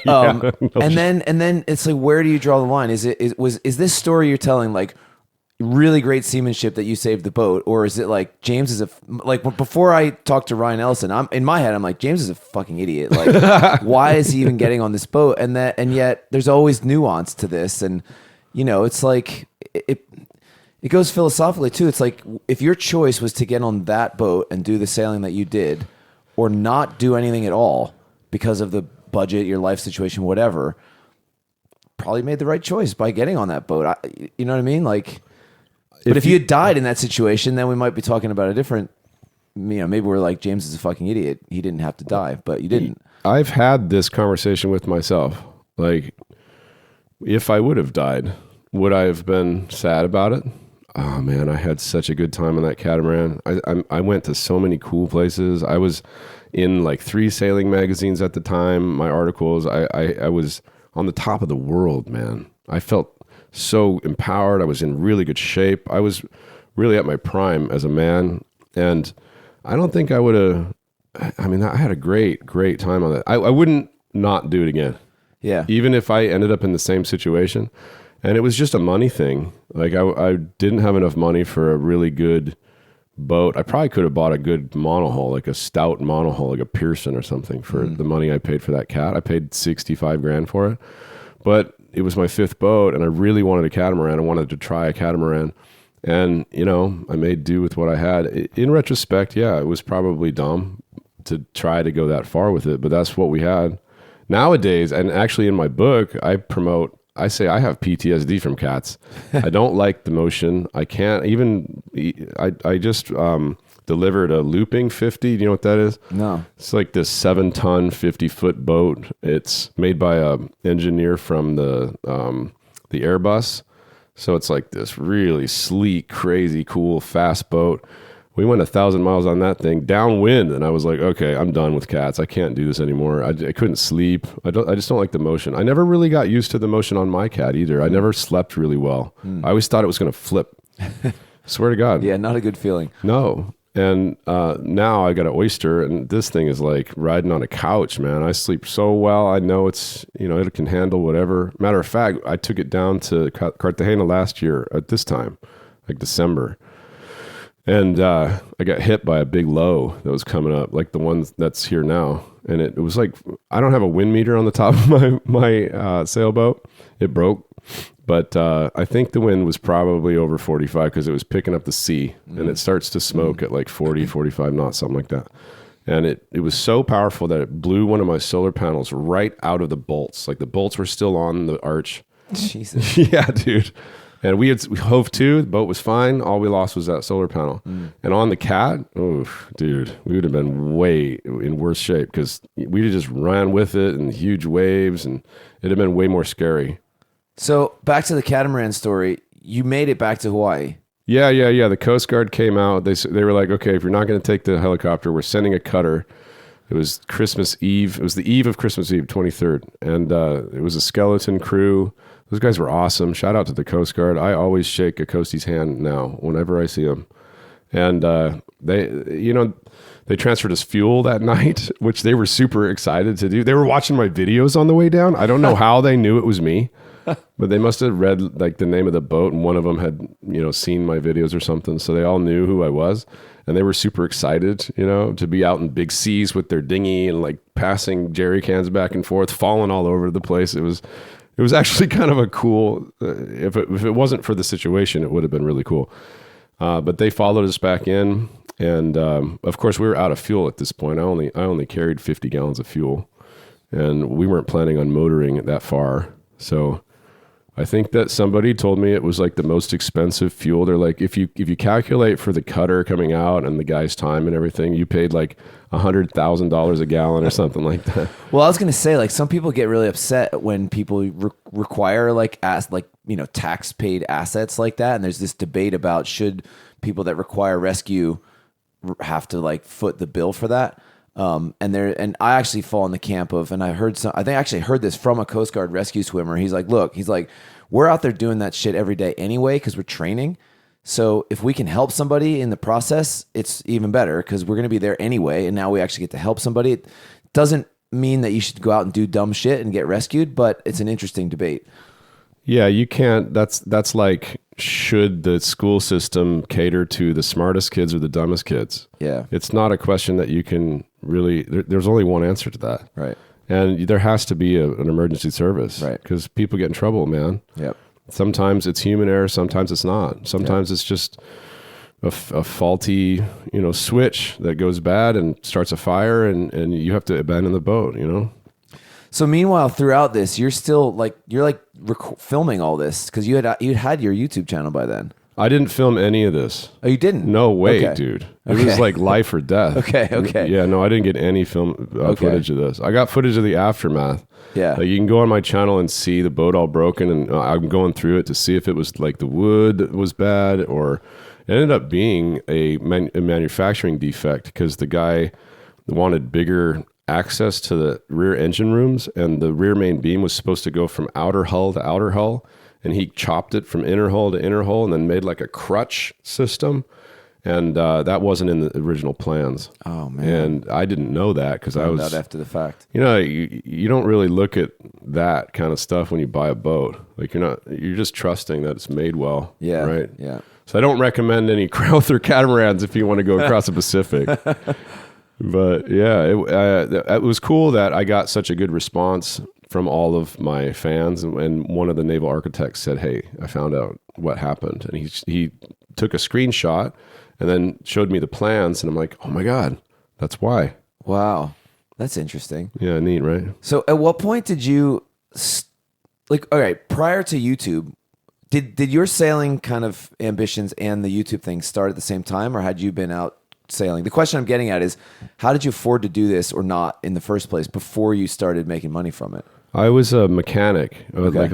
And then it's like, where do you draw the line? Is this story you're telling like really great seamanship that you saved the boat, or is it like James is before I talked to Ryan Ellison, I'm in my head, I'm like, James is a fucking idiot. Like, why is he even getting on this boat? And yet there's always nuance to this, and it's like it goes philosophically too. It's like, if your choice was to get on that boat and do the sailing that you did, or not do anything at all because of the budget, your life situation, whatever, probably made the right choice by getting on that boat. You know what I mean? Like, but if you had died in that situation, then we might be talking about a different, maybe we're like, James is a fucking idiot. He didn't have to die, but you didn't. I've had this conversation with myself. Like, if I would have died, would I have been sad about it? Oh man, I had such a good time on that catamaran. I went to so many cool places. I was in like 3 sailing magazines at the time. My articles, I was on the top of the world, man. I felt so empowered. I was in really good shape. I was really at my prime as a man. And I don't think I would have, I had a great time on that. I wouldn't not do it again. Yeah. Even if I ended up in the same situation. And it was just a money thing. Like I didn't have enough money for a really good boat. I probably could have bought a good monohull, like a stout monohull, like a Pearson or something for the money I paid for that cat. I paid $65,000 for it, but it was my 5th boat and I really wanted a catamaran. I wanted to try a catamaran, and I made do with what I had. In retrospect, yeah, it was probably dumb to try to go that far with it, but that's what we had. Nowadays, and actually in my book, I say I have PTSD from cats. I don't like the motion. I can't even, I just delivered a looping 50. Do you know what that is? No. It's like this 7-ton, 50-foot boat. It's made by a engineer from the Airbus. So it's like this really sleek, crazy, cool, fast boat. We went 1,000 miles on that thing downwind, and I was like, okay, I'm done with cats. I can't do this anymore. I couldn't sleep. I just don't like the motion. I never really got used to the motion on my cat either. I never slept really well. I always thought it was going to flip. Swear to God. Yeah, not a good feeling. No. And now I got an Oyster, and this thing is like riding on a couch, man. I sleep so well. I know it's, it can handle whatever. Matter of fact, I took it down to Cartagena last year at this time, like December. And I got hit by a big low that was coming up, like the one that's here now. And it was like, I don't have a wind meter on the top of my sailboat. It broke. But I think the wind was probably over 45 because it was picking up the sea. And it starts to smoke at like 40, 45 knots, something like that. And it was so powerful that it blew one of my solar panels right out of the bolts. Like the bolts were still on the arch. Jesus. Yeah, dude. And we hove to, the boat was fine. All we lost was that solar panel. And on the cat, dude, we would have been way in worse shape because we just ran with it and huge waves, and it'd have been way more scary. So back to the catamaran story, you made it back to Hawaii. Yeah. The Coast Guard came out. They were like, okay, if you're not going to take the helicopter, we're sending a cutter. It was Christmas Eve. It was the eve of Christmas Eve, 23rd. And it was a skeleton crew. Those guys were awesome. Shout out to the Coast Guard. I always shake a Coastie's hand now whenever I see them. And they transferred us fuel that night, which they were super excited to do. They were watching my videos on the way down. I don't know how they knew it was me, but they must have read like the name of the boat, and one of them had, seen my videos or something. So they all knew who I was, and they were super excited, to be out in big seas with their dinghy and like passing jerry cans back and forth, falling all over the place. It was actually kind of a cool, if it wasn't for the situation, it would have been really cool. But they followed us back in. And of course, we were out of fuel at this point. I only carried 50 gallons of fuel. And we weren't planning on motoring it that far. So I think that somebody told me it was like the most expensive fuel. They're like, if you calculate for the cutter coming out and the guy's time and everything, you paid like $100,000 a gallon or something like that. Well, I was going to say, like, some people get really upset when people require tax paid assets like that. And there's this debate about should people that require rescue have to like foot the bill for that. And I actually fall in the camp of, and I actually heard this from a Coast Guard rescue swimmer. He's like, we're out there doing that shit every day anyway, cause we're training. So if we can help somebody in the process, it's even better because we're going to be there anyway. And now we actually get to help somebody. It doesn't mean that you should go out and do dumb shit and get rescued, but it's an interesting debate. Yeah, you can't. That's like, should the school system cater to the smartest kids or the dumbest kids? Yeah. It's not a question that you can really, there's only one answer to that. Right. And there has to be an emergency service. Right. Because people get in trouble, man. Yep. Sometimes it's human error, sometimes it's not. Sometimes it's just a faulty, switch that goes bad and starts a fire, and you have to abandon the boat, So meanwhile, throughout this, you're still filming all this because you'd had your YouTube channel by then. I didn't film any of this. Oh, you didn't? No way, Okay. dude. It was like life or death. Okay. Yeah, no, I didn't get any film footage of this. I got footage of the aftermath. Yeah. Like, you can go on my channel and see the boat all broken, and I'm going through it to see if it was like the wood that was bad, or it ended up being a manufacturing defect because the guy wanted bigger access to the rear engine rooms, and the rear main beam was supposed to go from outer hull to outer hull, and he chopped it from inner hull to inner hull and then made like a crutch system, and that wasn't in the original plans. Oh man. And I didn't know that because I was out after the fact. you don't really look at that kind of stuff when you buy a boat. Like, you're just trusting that it's made well. Yeah. Right. Yeah. So I don't recommend any Crowther catamarans if you want to go across the Pacific. But yeah, it was cool that I got such a good response from all of my fans. And one of the naval architects said, "Hey, I found out what happened." And he took a screenshot and then showed me the plans. And I'm like, "Oh my God, that's why." Wow. That's interesting. Yeah, neat, right? So at what point did you, all right, prior to YouTube, did your sailing kind of ambitions and the YouTube thing start at the same time, or had you been out sailing? The question I'm getting at is, how did you afford to do this or not in the first place before you started making money from it? I was a mechanic, Okay. like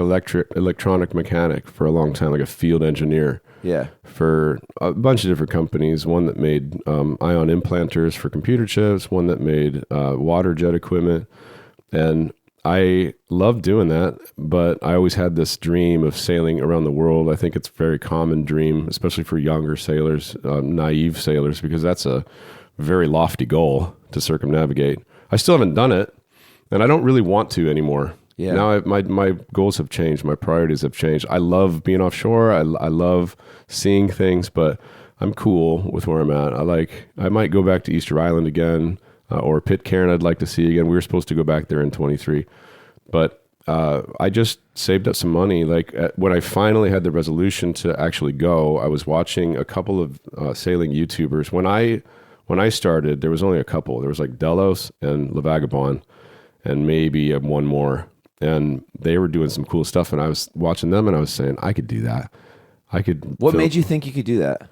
electronic mechanic for a long time, like a field engineer. Yeah. For a bunch of different companies. One that made ion implanters for computer chips, one that made water jet equipment. And I loved doing that, but I always had this dream of sailing around the world. I think it's a very common dream, especially for younger sailors, naive sailors, because that's a very lofty goal to circumnavigate. I still haven't done it, and I don't really want to anymore. Yeah. Now my goals have changed. My priorities have changed. I love being offshore. I love seeing things, but I'm cool with where I'm at. I might go back to Easter Island again, or Pitcairn I'd like to see again. We were supposed to go back there in 23, but I just saved up some money. When I finally had the resolution to actually go, I was watching a couple of sailing YouTubers. When I started, there was only a couple. There was like Delos and Le Vagabond, and maybe one more. And they were doing some cool stuff, and I was watching them, and I was saying, I could do that. What made you think you could do that?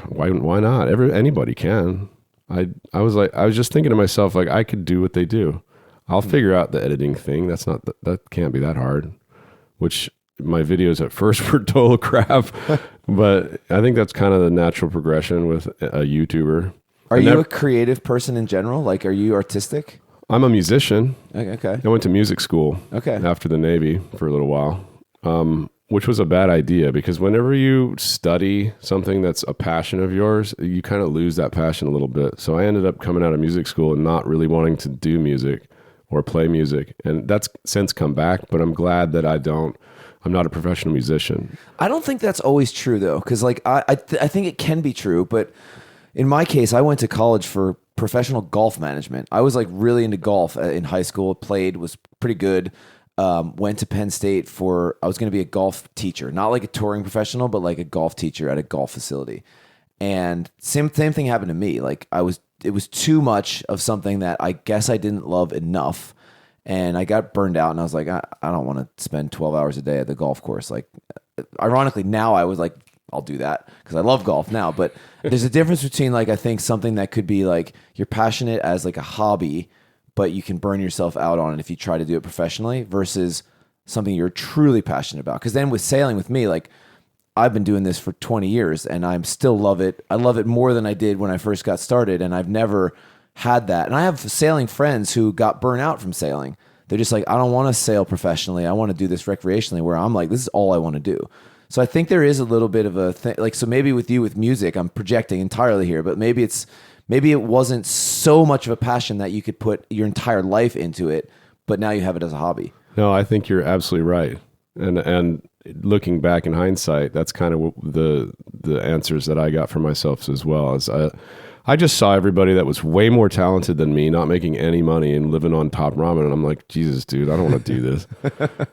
Why not? Anybody can. I was just thinking to myself, like, I could do what they do. I'll figure out the editing thing. That can't be that hard. Which my videos at first were total crap, but I think that's kind of the natural progression with a YouTuber. Are you a creative person in general? Like, are you artistic? I'm a musician. Okay. I went to music school Okay. after the Navy for a little while, which was a bad idea because whenever you study something that's a passion of yours, you kind of lose that passion a little bit. So I ended up coming out of music school and not really wanting to do music or play music. And that's since come back, but I'm glad that I'm not a professional musician. I don't think that's always true though, because I think it can be true, but in my case, I went to college for professional golf management. I was like really into golf in high school. Played, was pretty good. Went to Penn State I was going to be a golf teacher, not like a touring professional, but like a golf teacher at a golf facility. And same thing happened to me. Like it was too much of something that I guess I didn't love enough. And I got burned out, and I was like, I don't want to spend 12 hours a day at the golf course. Like, ironically, now I was like, I'll do that because I love golf now. But there's a difference between like, I think something that could be like, you're passionate as like a hobby, but you can burn yourself out on it if you try to do it professionally versus something you're truly passionate about. Because then with sailing with me, like I've been doing this for 20 years and I'm still love it. I love it more than I did when I first got started. And I've never had that. And I have sailing friends who got burnt out from sailing. They're just like, I don't want to sail professionally. I want to do this recreationally, where I'm like, this is all I want to do. So I think there is a little bit of a thing. Like, so maybe with you with music, I'm projecting entirely here, but maybe it wasn't so much of a passion that you could put your entire life into it, but now you have it as a hobby. No, I think you're absolutely right. And looking back in hindsight, that's kind of the answers that I got for myself as well. As I just saw everybody that was way more talented than me, not making any money and living on top ramen, and I'm like, Jesus, dude, I don't want to do this.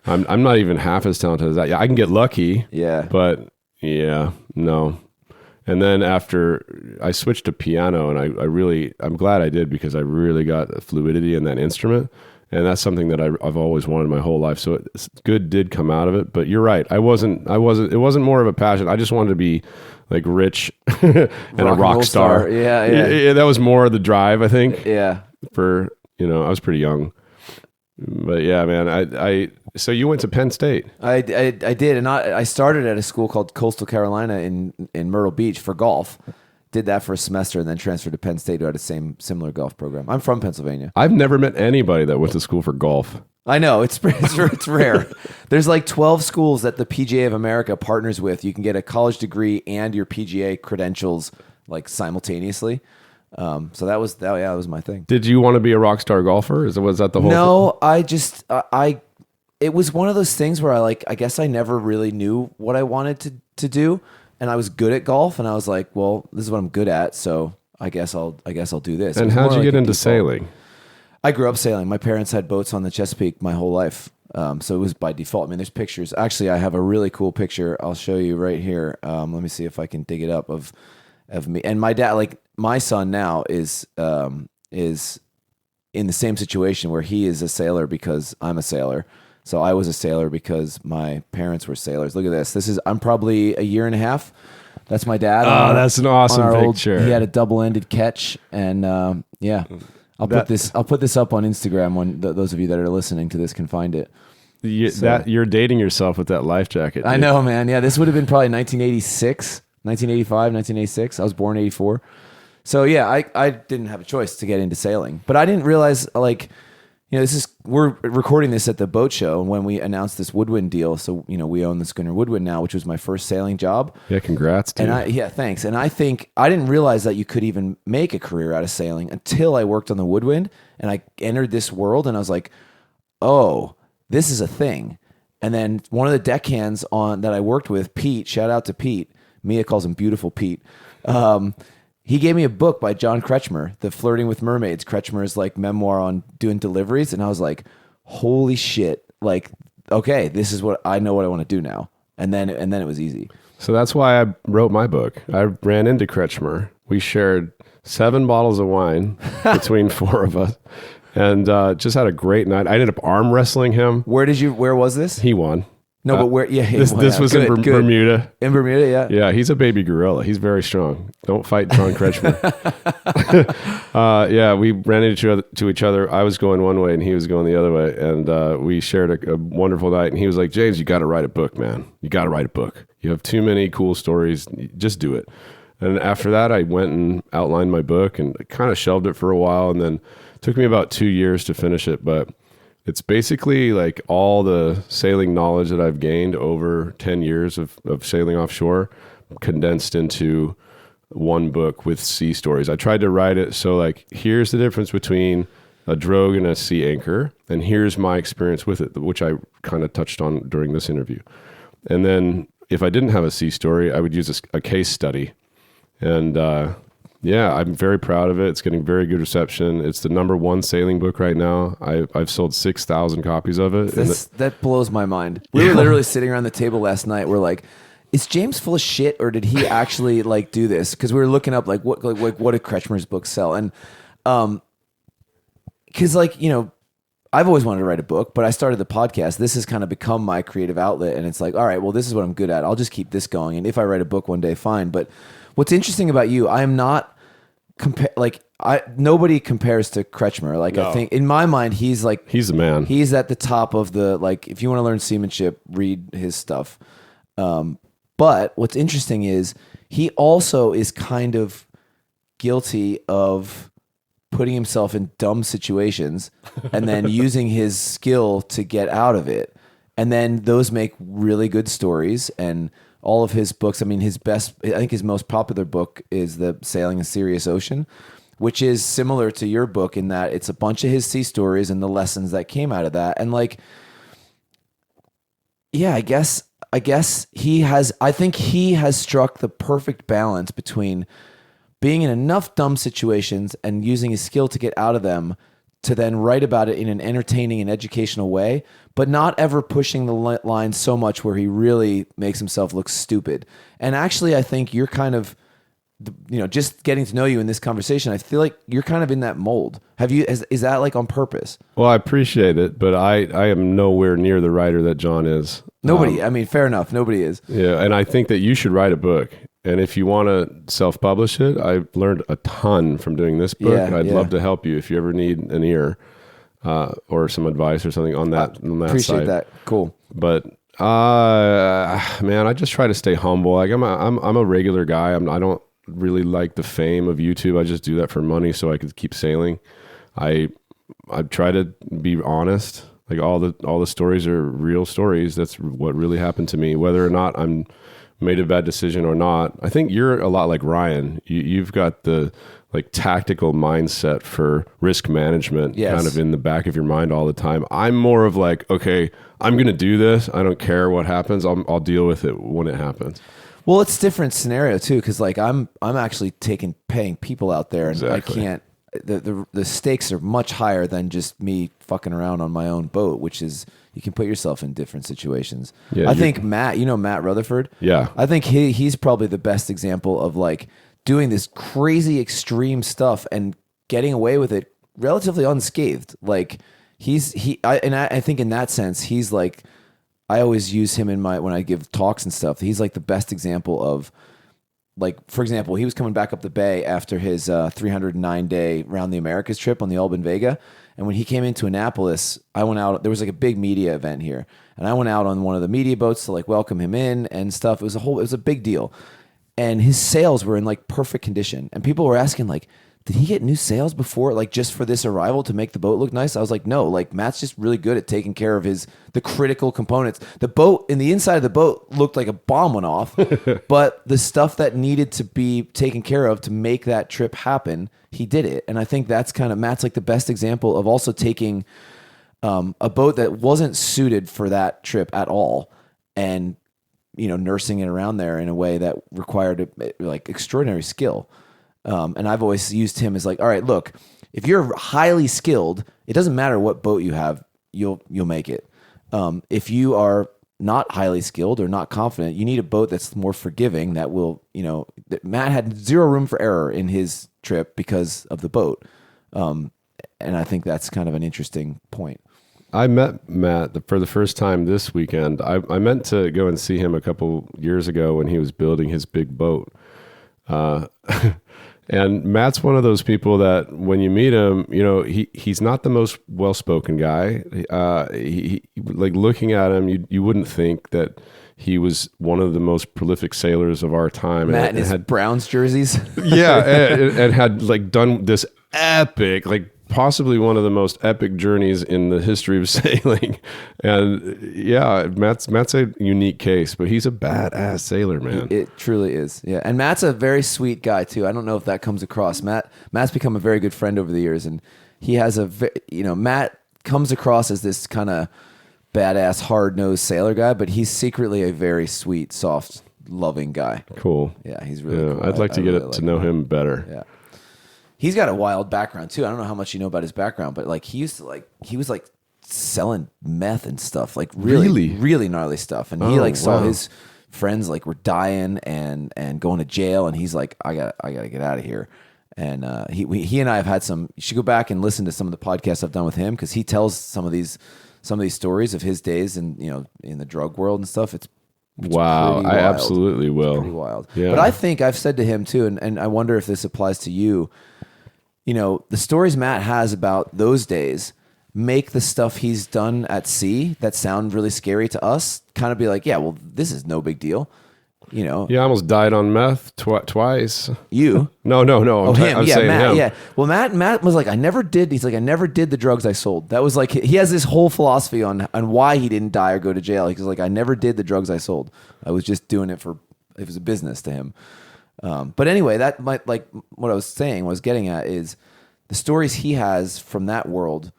I'm not even half as talented as that. Yeah, I can get lucky. Yeah, but yeah, no. And then after I switched to piano, and I'm glad I did, because I really got fluidity in that instrument. And that's something that I've always wanted my whole life. So good did come out of it. But you're right. It wasn't more of a passion. I just wanted to be like rich and a rock star. Yeah. That was more of the drive, I think. Yeah. I was pretty young. But yeah, man, so you went to Penn State. I did. And I started at a school called Coastal Carolina in Myrtle Beach for golf. Did that for a semester and then transferred to Penn State, who had a similar golf program. I'm from Pennsylvania. I've never met anybody that went to school for golf. I know, it's rare. There's like 12 schools that the PGA of America partners with. You can get a college degree and your PGA credentials like simultaneously. So that was my thing. Did you want to be a rock star golfer? Was that the whole No, I just it was one of those things where I guess I never really knew what I wanted to do. And I was good at golf, and I was like, well, this is what I'm good at, so I guess I'll do this. And how'd you get into sailing? I grew up sailing. My parents had boats on the Chesapeake my whole life. So it was by default. I mean, there's pictures. Actually, I have a really cool picture I'll show you right here. Let me see if I can dig it up of me. And my dad, like my son now is in the same situation where he is a sailor because I'm a sailor. So I was a sailor because my parents were sailors. Look at this. I'm probably a year and a half. That's my dad. Oh, that's an awesome picture. He had a double-ended catch, and yeah, I'll put this up on Instagram when those of you that are listening to this can find it. You're dating yourself with that life jacket. Dude. I know, man. Yeah, this would have been probably 1986, 1985, 1986. I was born in 84. So yeah, I didn't have a choice to get into sailing, but I didn't realize we're recording this at the boat show, and when we announced this Woodwind deal, so we own the schooner Woodwind now, which was my first sailing job. Yeah, congrats, dude. And thanks. And I think I didn't realize that you could even make a career out of sailing until I worked on the Woodwind, and I entered this world, and I was like, oh, this is a thing. And then one of the deckhands that I worked with, Pete, shout out to Pete. Mia calls him Beautiful Pete. He gave me a book by John Kretschmer, The Flirting with Mermaids. Kretschmer's like memoir on doing deliveries. And I was like, holy shit. Like, okay, this is what I know what I want to do now. And then it was easy. So that's why I wrote my book. I ran into Kretschmer. We shared 7 bottles of wine between 4 of us, and just had a great night. I ended up arm wrestling him. Where was this? He won. No, but where? Yeah, this was in Bermuda. In Bermuda, yeah. Yeah, he's a baby gorilla. He's very strong. Don't fight John Kretschmer. Yeah, we ran into each other. I was going one way and he was going the other way, and we shared a wonderful night. And he was like, "James, you got to write a book, man. You got to write a book. You have too many cool stories. Just do it." And after that, I went and outlined my book and kind of shelved it for a while, and then it took me about 2 years to finish it, but. It's basically like all the sailing knowledge that I've gained over 10 years of sailing offshore condensed into one book with sea stories. I tried to write it so like, here's the difference between a drogue and a sea anchor, and here's my experience with it, which I kind of touched on during this interview. And then if I didn't have a sea story, I would use a case study. And yeah, I'm very proud of it. It's getting very good reception. It's the #1 sailing book right now. I've sold 6,000 copies of it. That blows my mind. We were literally sitting around the table last night. We're like, is James full of shit, or did he actually like do this? Because we were looking up what did Kretschmer's books sell, and because I've always wanted to write a book, but I started the podcast. This has kind of become my creative outlet, and it's like, all right, well, this is what I'm good at. I'll just keep this going, and if I write a book one day, fine. But what's interesting about you, I am not. Nobody compares to Kretschmer. Like, no. I think in my mind, he's the man. He's at the top of the, like, if you want to learn seamanship, read his stuff. But what's interesting is he also is kind of guilty of putting himself in dumb situations and then using his skill to get out of it. And then those make really good stories. And all of his books. I mean, I think his most popular book is the Sailing a Serious Ocean, which is similar to your book in that it's a bunch of his sea stories and the lessons that came out of that. And like, yeah, I guess I think he has struck the perfect balance between being in enough dumb situations and using his skill to get out of them to then write about it in an entertaining and educational way, but not ever pushing the line so much where he really makes himself look stupid. And actually, I think you're kind of, just getting to know you in this conversation, I feel like you're kind of in that mold. Is that like on purpose? Well, I appreciate it, but I am nowhere near the writer that John is. Nobody. I mean, fair enough. Nobody is. Yeah, and I think that you should write a book. And if you want to self-publish it, I've learned a ton from doing this book. Yeah, I'd love to help you if you ever need an ear or some advice or something on that. Appreciate side. that. Cool. But man, I just try to stay humble. Like I'm a regular guy. I don't really like the fame of YouTube. I just do that for money so I could keep sailing. I try to be honest. Like all the stories are real stories. That's what really happened to me. Whether or not I'm made a bad decision or not, I think you're a lot like Ryan. You've got the like tactical mindset for risk management kind of in the back of your mind all the time. I'm more of like, okay, I'm going to do this. I don't care what happens. I'll deal with it when it happens. Well, it's a different scenario too, because like I'm actually paying people out there, and Exactly. I can't. The stakes are much higher than just me fucking around on my own boat, which is you can put yourself in different situations. Yeah, I think Matt Rutherford. Yeah. I think he's probably the best example of like doing this crazy extreme stuff and getting away with it relatively unscathed. Like I think in that sense he's like, I always use him when I give talks and stuff. He's like the best example of, like, for example, he was coming back up the bay after his 309-day Round the Americas trip on the Alban Vega. And when he came into Annapolis, I went out. There was like a big media event here. And I went out on one of the media boats to like welcome him in and stuff. It was a big deal. And his sails were in like perfect condition. And people were asking like, did he get new sails before, like just for this arrival to make the boat look nice? I was like, no, like Matt's just really good at taking care of the critical components. The boat, in the inside of the boat looked like a bomb went off, but the stuff that needed to be taken care of to make that trip happen, he did it. And I think that's kind of, Matt's like the best example of also taking a boat that wasn't suited for that trip at all and, nursing it around there in a way that required like extraordinary skill. And I've always used him as like, all right, look, if you're highly skilled, it doesn't matter what boat you have, you'll make it. If you are not highly skilled or not confident, you need a boat that's more forgiving that will, that Matt had zero room for error in his trip because of the boat. And I think that's kind of an interesting point. I met Matt for the first time this weekend. I meant to go and see him a couple years ago when he was building his big boat. And Matt's one of those people that when you meet him, he's not the most well-spoken guy. He like looking at him, you wouldn't think that he was one of the most prolific sailors of our time. Matt and his Browns jerseys. Yeah, and had like done this epic, like possibly one of the most epic journeys in the history of sailing. And yeah, Matt's a unique case, but he's a badass sailor, man. It truly is. Yeah. And Matt's a very sweet guy too. I don't know if that comes across. Matt's become a very good friend over the years, and he has Matt comes across as this kind of badass, hard-nosed sailor guy, but he's secretly a very sweet, soft, loving guy. Cool. Yeah, he's really cool. I'd like to really to know him better. Yeah. He's got a wild background too. I don't know how much you know about his background, but like he was like selling meth and stuff, like really gnarly stuff. And he saw his friends like were dying and going to jail, and he's like, I gotta get out of here. And he and I have had some. You should go back and listen to some of the podcasts I've done with him, because he tells some of these stories of his days and in the drug world and stuff. It's wow, I absolutely will. It's pretty wild. Yeah. But I think I've said to him too, and I wonder if this applies to you. The stories Matt has about those days make the stuff he's done at sea that sound really scary to us kind of be like, yeah, well, this is no big deal. you know. Yeah, I almost died on meth twice. You? No. Oh, him. I'm Yeah, saying Matt. him. Yeah. Well, Matt was like, I never did. He's like, I never did the drugs I sold. That was like, he has this whole philosophy on why he didn't die or go to jail. He's like, I never did the drugs I sold. I was just doing it it was a business to him. But anyway, that might, like what I was saying, what I was getting at is the stories he has from that world,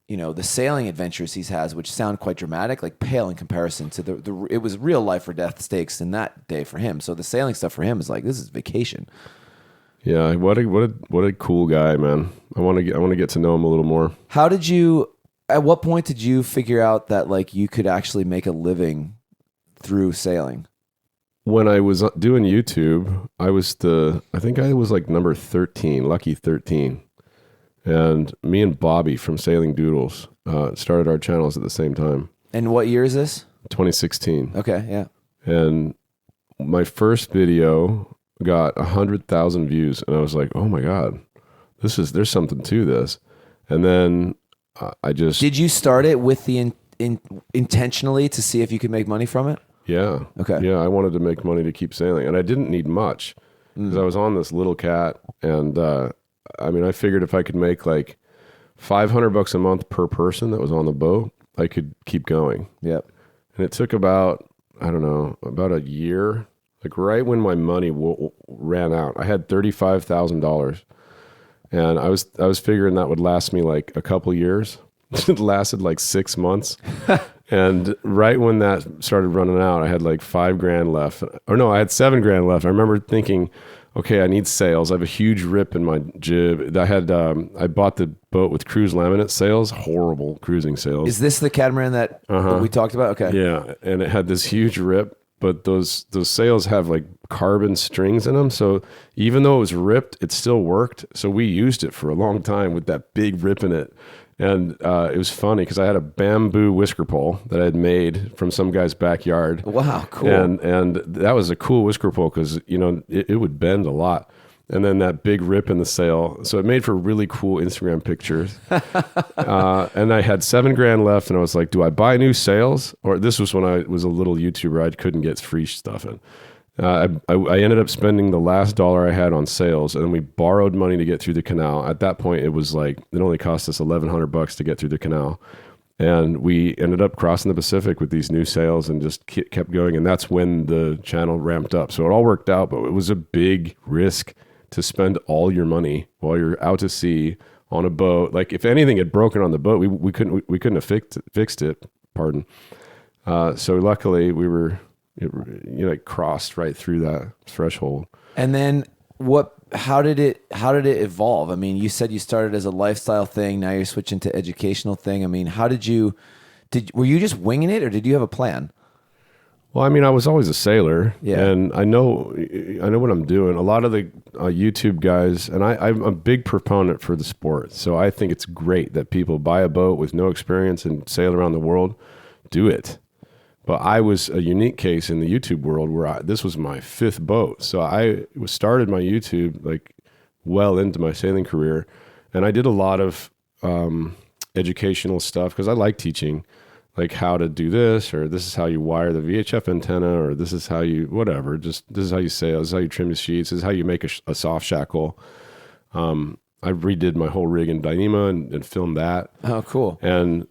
you know, the sailing adventures he has, which sound quite dramatic, like pale in comparison to it was real life or death stakes in that day for him. So the sailing stuff for him is like, this is vacation. Yeah, what a cool guy, man. I want to get to know him a little more. At what point did you figure out that like you could actually make a living through sailing? When I was doing YouTube, I think I was like number 13, lucky 13. And me and Bobby from Sailing Doodles started our channels at the same time. And what year is this? 2016. Okay, yeah. And my first video got 100,000 views, and I was like, "Oh my god, there's something to this." And then I just Did you start it with the intentionally to see if you could make money from it? yeah, Okay. yeah. I wanted to make money to keep sailing, and I didn't need much because I was on this little cat, and I mean, I figured if I could make like $500 a month per person that was on the boat, I could keep going. Yep. And it took about, I don't know, about a year, like right when my money ran out. I had $35,000, and I was figuring that would last me like a couple years. It lasted like 6 months. And right when that started running out, I had like $5,000 left. Or no, I had $7,000 left. I remember thinking, okay, I need sails. I have a huge rip in my jib. I bought the boat with cruise laminate sails, horrible cruising sails. Is this the catamaran that we talked about? Okay. Yeah, and it had this huge rip, but those sails have like carbon strings in them. So even though it was ripped, it still worked. So we used it for a long time with that big rip in it. And it was funny because I had a bamboo whisker pole that I had made from some guy's backyard. Wow, cool. And that was a cool whisker pole because, you know, it would bend a lot. And then that big rip in the sail. So it made for really cool Instagram pictures. And I had $7,000 left, and I was like, do I buy new sails? Or this was when I was a little YouTuber. I couldn't get free stuff in. I ended up spending the last dollar I had on sails, and then we borrowed money to get through the canal. At that point, it was like, it only cost us $1,100 to get through the canal. And we ended up crossing the Pacific with these new sails and just kept going. And that's when the channel ramped up. So it all worked out, but it was a big risk to spend all your money while you're out to sea on a boat. Like if anything had broken on the boat, we couldn't have fixed it. Pardon. So luckily it crossed right through that threshold. And then how did it evolve? I mean, you said you started as a lifestyle thing. Now you're switching to educational thing. I mean, were you just winging it, or did you have a plan? Well, I mean, I was always a sailor, yeah. And I know what I'm doing. A lot of the YouTube guys, and I'm a big proponent for the sport. So I think it's great that people buy a boat with no experience and sail around the world. Do it. But I was a unique case in the YouTube world where this was my 5th boat. So I started my YouTube like well into my sailing career. And I did a lot of educational stuff because I like teaching, like how to do this, or this is how you wire the VHF antenna, or this is how you, whatever, just this is how you sail, this is how you trim the sheets, this is how you make a soft shackle. I redid my whole rig in Dyneema and filmed that. Oh, cool. And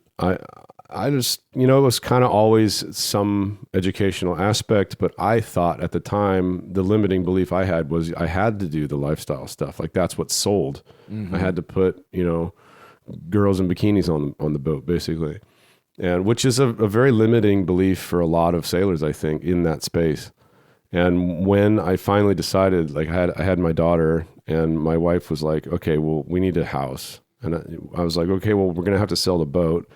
I just, it was kind of always some educational aspect, but I thought at the time, the limiting belief I had was I had to do the lifestyle stuff. Like that's what sold. Mm-hmm. I had to put, girls in bikinis on the boat basically. And which is a very limiting belief for a lot of sailors, I think, in that space. And when I finally decided, like I had my daughter, and my wife was like, okay, well, we need a house. And I was like, okay, well, we're going to have to sell the boat.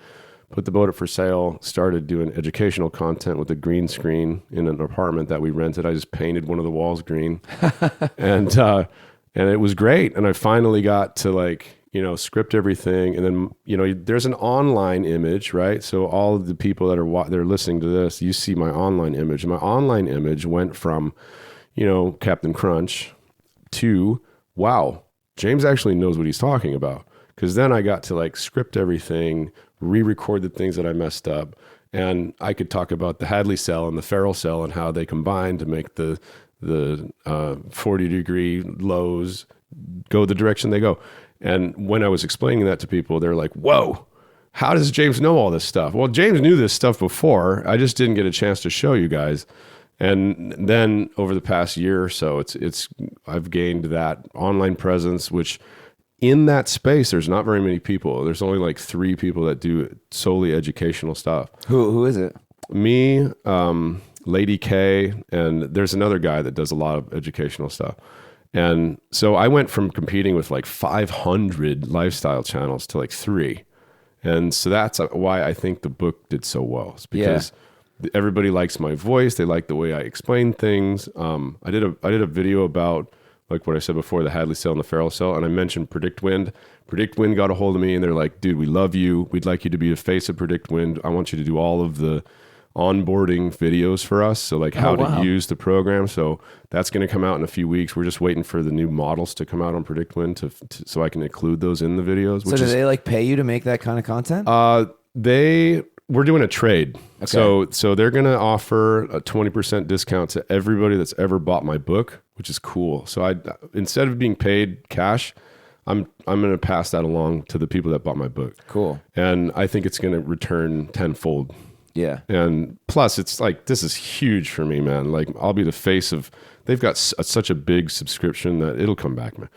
Put the boat up for sale, started doing educational content with a green screen in an apartment that we rented. I just painted one of the walls green. And it was great. And I finally got to script everything. And then, there's an online image, right? So all of the people that are listening to this, you see my online image. My online image went from, Captain Crunch to, wow, James actually knows what he's talking about. Because then I got to script everything, re-record the things that I messed up, And I could talk about the Hadley cell and the Farrell cell and how they combine to make the 40-degree lows go the direction they go. And when I was explaining that to people, they're like, whoa, how does James know all this stuff? Well, James knew this stuff before. I just didn't get a chance to show you guys. And then over the past year or so, I've gained that online presence, which in that space, there's not very many people. There's only like 3 people that do solely educational stuff. Who is it? Me, Lady K, and there's another guy that does a lot of educational stuff. And so I went from competing with like 500 lifestyle channels to like 3. And so that's why I think the book did so well. It's because everybody likes my voice. They like the way I explain things. I did a video about, like what I said before, the Hadley cell and the Farrell cell, and I mentioned Predict Wind. Predict Wind got a hold of me, and they're like, dude, we love you. We'd like you to be the face of Predict Wind. I want you to do all of the onboarding videos for us, so like how to use the program. So that's going to come out in a few weeks. We're just waiting for the new models to come out on Predict Wind so I can include those in the videos. So do they like pay you to make that kind of content? We're doing a trade. Okay. So they're going to offer a 20% discount to everybody that's ever bought my book, which is cool. So instead of being paid cash, I'm going to pass that along to the people that bought my book. Cool. And I think it's going to return tenfold. Yeah. And plus it's like, this is huge for me, man. Like I'll be the face of, they've got such a big subscription that it'll come back, man.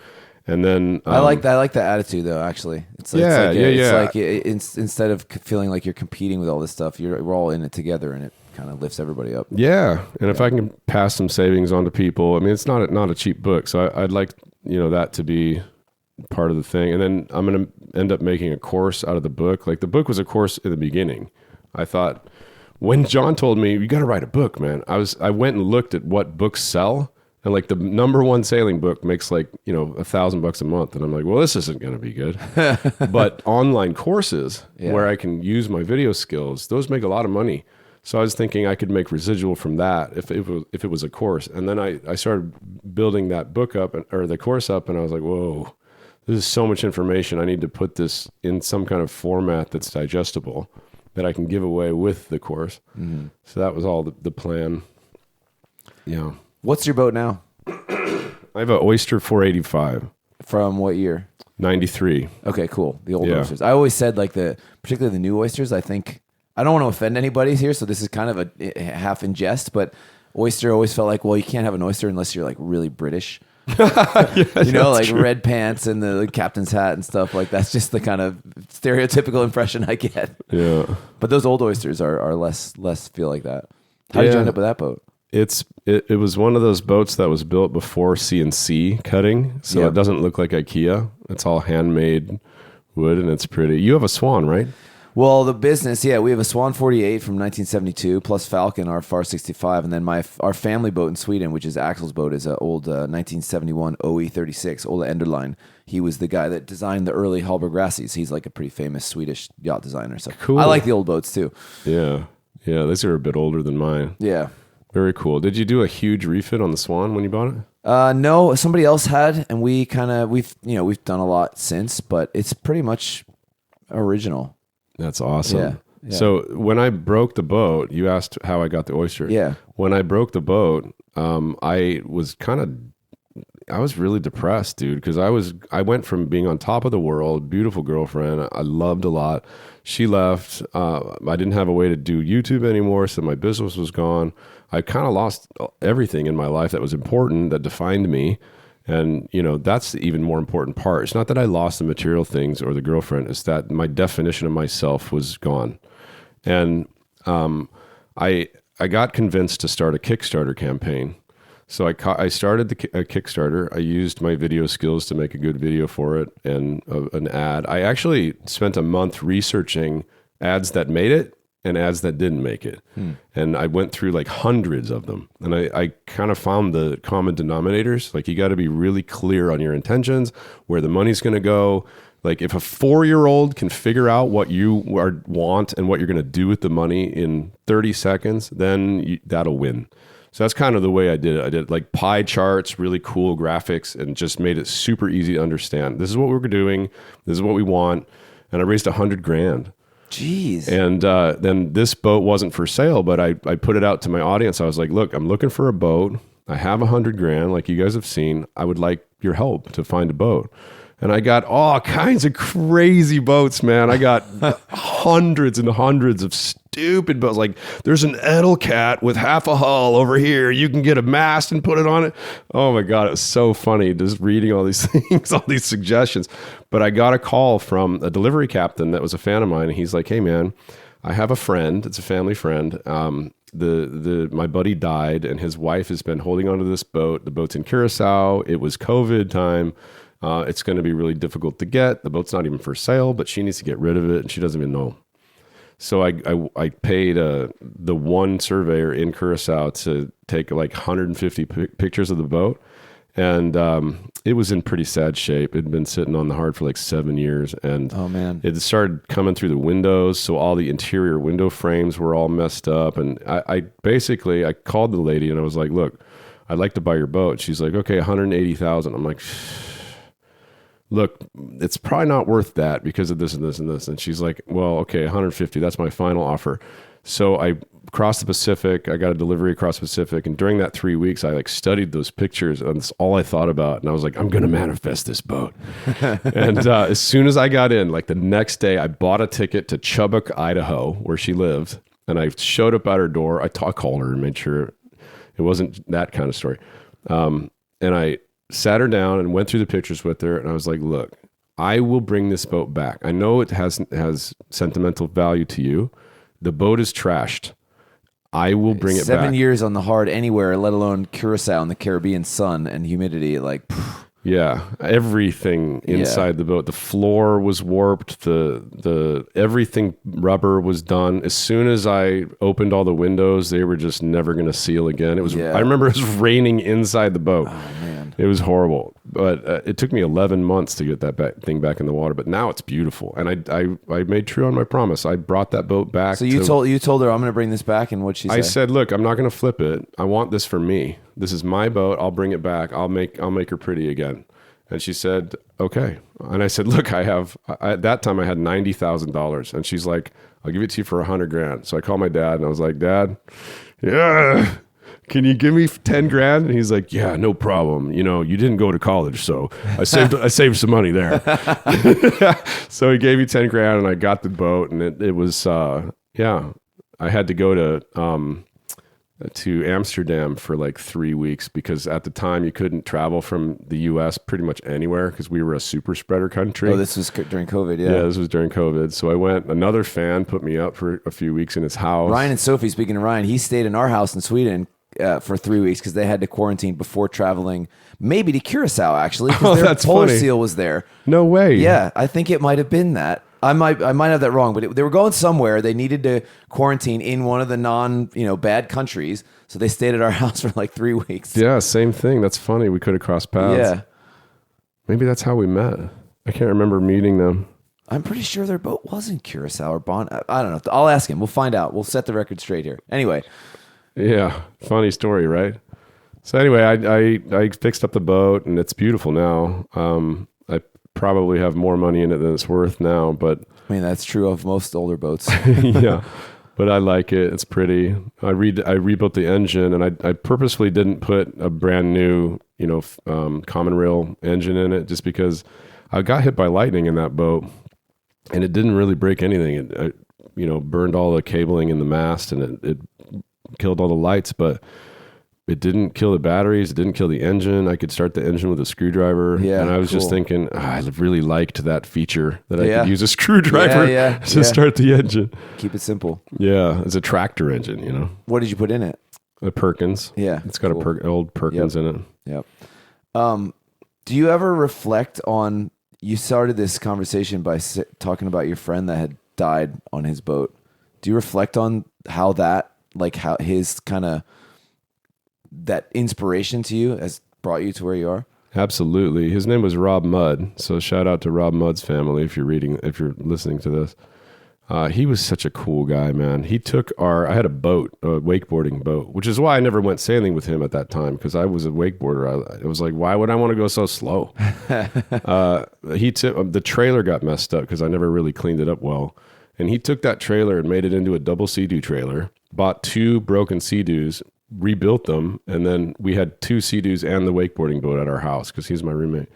And then I like the attitude though. Actually, it's like instead of feeling like you're competing with all this stuff, we're all in it together, and it kind of lifts everybody up. Yeah, and if I can pass some savings on to people, I mean, it's not a cheap book, so I'd like that to be part of the thing. And then I'm going to end up making a course out of the book. Like the book was a course in the beginning. I thought when John told me you got to write a book, man, I went and looked at what books sell. And like the number 1 sailing book makes like, $1,000 a month. And I'm like, well, this isn't going to be good. But online courses where I can use my video skills, those make a lot of money. So I was thinking I could make residual from that if it was a course. And then I started building that book up or the course up, and I was like, whoa, this is so much information. I need to put this in some kind of format that's digestible that I can give away with the course. Mm-hmm. So that was all the plan. Yeah. What's your boat now? I have an Oyster 485. From what year? 93. Okay, cool. The old oysters. I always said particularly the new oysters, I think, I don't want to offend anybody here, so this is kind of a half in jest, but oyster always felt like, well, you can't have an oyster unless you're like really British. Like true. Red pants and the captain's hat and stuff. Like that's just the kind of stereotypical impression I get. Yeah. But those old oysters are less feel like that. How did you end up with that boat? It was one of those boats that was built before CNC cutting, so it doesn't look like IKEA. It's all handmade wood, and it's pretty. You have a Swan, right? Well, the business, we have a Swan 48 from 1972, plus Falcon, our FAR 65, and then our family boat in Sweden, which is Axel's boat, is an old 1971 OE 36, Ola Enderlein. He was the guy that designed the early Hallberg Rassies. He's like a pretty famous Swedish yacht designer. So cool. I like the old boats too. Yeah, these are a bit older than mine. Yeah. Very cool. Did you do a huge refit on the Swan when you bought it? No, somebody else had, and we've done a lot since, but it's pretty much original. That's awesome. Yeah. So when I broke the boat, you asked how I got the Oyster. Yeah. When I broke the boat, I was really depressed, dude, because I went from being on top of the world, beautiful girlfriend, I loved a lot. She left. I didn't have a way to do YouTube anymore, so my business was gone. I kind of lost everything in my life that was important, that defined me. And, that's the even more important part. It's not that I lost the material things or the girlfriend. It's that my definition of myself was gone. And I got convinced to start a Kickstarter campaign. So I started a Kickstarter. I used my video skills to make a good video for it and an ad. I actually spent a month researching ads that made it and ads that didn't make it. And I went through like hundreds of them. And I kind of found the common denominators. Like you got to be really clear on your intentions, where the money's going to go. Like if a 4-year-old can figure out what you want and what you're going to do with the money in 30 seconds, then that'll win. So that's kind of the way I did it. I did like pie charts, really cool graphics, and just made it super easy to understand. This is what we're doing. This is what we want. And I raised $100,000. Jeez. And then this boat wasn't for sale, but I put it out to my audience. I was like, look, I'm looking for a boat. I have $100,000, like you guys have seen. I would like your help to find a boat. And I got all kinds of crazy boats, man. I got hundreds and hundreds of stupid boats. Like, there's an Edelcat with half a hull over here. You can get a mast and put it on it. Oh my God, it was so funny just reading all these things, all these suggestions. But I got a call from a delivery captain that was a fan of mine. And he's like, hey man, I have a friend. It's a family friend. My buddy died and his wife has been holding onto this boat. The boat's in Curacao. It was COVID time. It's going to be really difficult to get. The boat's not even for sale, but she needs to get rid of it, and she doesn't even know. So I paid the one surveyor in Curacao to take like 150 pictures of the boat, and it was in pretty sad shape. It had been sitting on the hard for like 7 years, and oh man, it started coming through the windows, so all the interior window frames were all messed up. And I basically called the lady and I was like, look, I'd like to buy your boat. She's like, okay, $180,000. I'm like, look, it's probably not worth that because of this and this and this. And she's like, well, okay, 150, that's my final offer. So I crossed the Pacific. I got a delivery across the Pacific. And during that 3 weeks, I like studied those pictures and that's all I thought about. And I was like, I'm going to manifest this boat. And as soon as I got in, like the next day, I bought a ticket to Chubbuck, Idaho, where she lived. And I showed up at her door. I called her and made sure it wasn't that kind of story. And I sat her down and went through the pictures with her. And I was like, look, I will bring this boat back. I know it has sentimental value to you. The boat is trashed. I will bring it back. 7 years on the hard anywhere, let alone Curacao in the Caribbean sun and humidity. Like, phew. Yeah, everything inside the boat. The floor was warped. The everything rubber was done. As soon as I opened all the windows, they were just never going to seal again. It was. Yeah. I remember it was raining inside the boat. Oh man, it was horrible. But it took me 11 months to get that thing back in the water. But now it's beautiful, and I made true on my promise. I brought that boat back. So you told her I'm going to bring this back, and what'd she say? I said, look, I'm not going to flip it. I want this for me. This is my boat. I'll bring it back. I'll make her pretty again. And she said, okay. And I said, look, at that time I had $90,000. And she's like, I'll give it to you for $100,000. So I called my dad and I was like, Dad, yeah, can you give me 10 grand? And he's like, yeah, no problem. You know, you didn't go to college, so I saved some money there. So he gave me 10 grand and I got the boat, and it was, I had to go to Amsterdam for like 3 weeks because at the time you couldn't travel from the US pretty much anywhere because we were a super spreader country. Oh, this was during COVID, yeah. Yeah, this was during COVID. So I went, another fan put me up for a few weeks in his house. Ryan and Sophie, speaking of Ryan, he stayed in our house in Sweden for 3 weeks because they had to quarantine before traveling, maybe to Curacao actually, because their polar seal was there. No way. Yeah, I think it might have been that. I might have that wrong, but they were going somewhere. They needed to quarantine in one of the bad countries, so they stayed at our house for like 3 weeks. Yeah, same thing. That's funny. We could have crossed paths. Yeah, maybe that's how we met. I can't remember meeting them. I'm pretty sure their boat was in Curacao or Bon. I don't know. I'll ask him. We'll find out. We'll set the record straight here. Anyway. Yeah, funny story, right? So anyway, I fixed up the boat and it's beautiful now. I probably have more money in it than it's worth now, but I mean that's true of most older boats. Yeah, but I like it. It's pretty. I rebuilt the engine, and I purposefully didn't put a brand new common rail engine in it just because I got hit by lightning in that boat, and it didn't really break anything. It burned all the cabling in the mast, and it killed all the lights, but it didn't kill the batteries. It didn't kill the engine. I could start the engine with a screwdriver. Yeah, and I was just thinking, I really liked that feature that I could use a screwdriver to start the engine. Keep it simple. Yeah, it's a tractor engine, What did you put in it? A Perkins. Yeah. It's got old Perkins in it. Yep. Do you ever reflect on, you started this conversation by talking about your friend that had died on his boat. Do you reflect on how his kind of, that inspiration to you has brought you to where you are? Absolutely. His name was Rob Mudd. So shout out to Rob Mudd's family if you're listening to this. He was such a cool guy, man. He took I had a boat, a wakeboarding boat, which is why I never went sailing with him at that time because I was a wakeboarder. It was like, why would I want to go so slow? The trailer got messed up because I never really cleaned it up well. And he took that trailer and made it into a double Sea-Doo trailer, bought 2 broken Sea-Doos, rebuilt them, and then we had 2 Sea-Doos and the wakeboarding boat at our house because he's my roommate.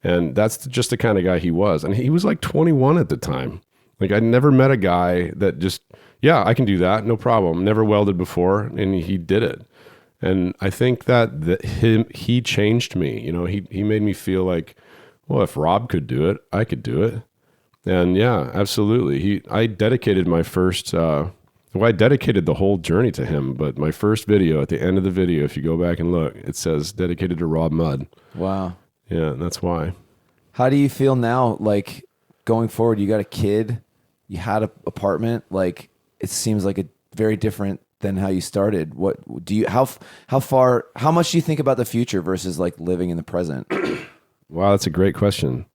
And that's just the kind of guy he was. And he was like 21 at the time. Like, I never met a guy that just, yeah, I can do that, no problem. Never welded before, and he did it. And I think that he changed me. You know, he made me feel like, well, if Rob could do it, I could do it. And yeah, absolutely. I dedicated my first, I dedicated the whole journey to him, but my first video, at the end of the video, if you go back and look, it says dedicated to Rob Mudd. Wow. Yeah, that's why. How do you feel now? Like, going forward, you got a kid, you had an apartment. Like, it seems like a very different than how you started. What do you, how much do you think about the future versus like living in the present? Wow, that's a great question.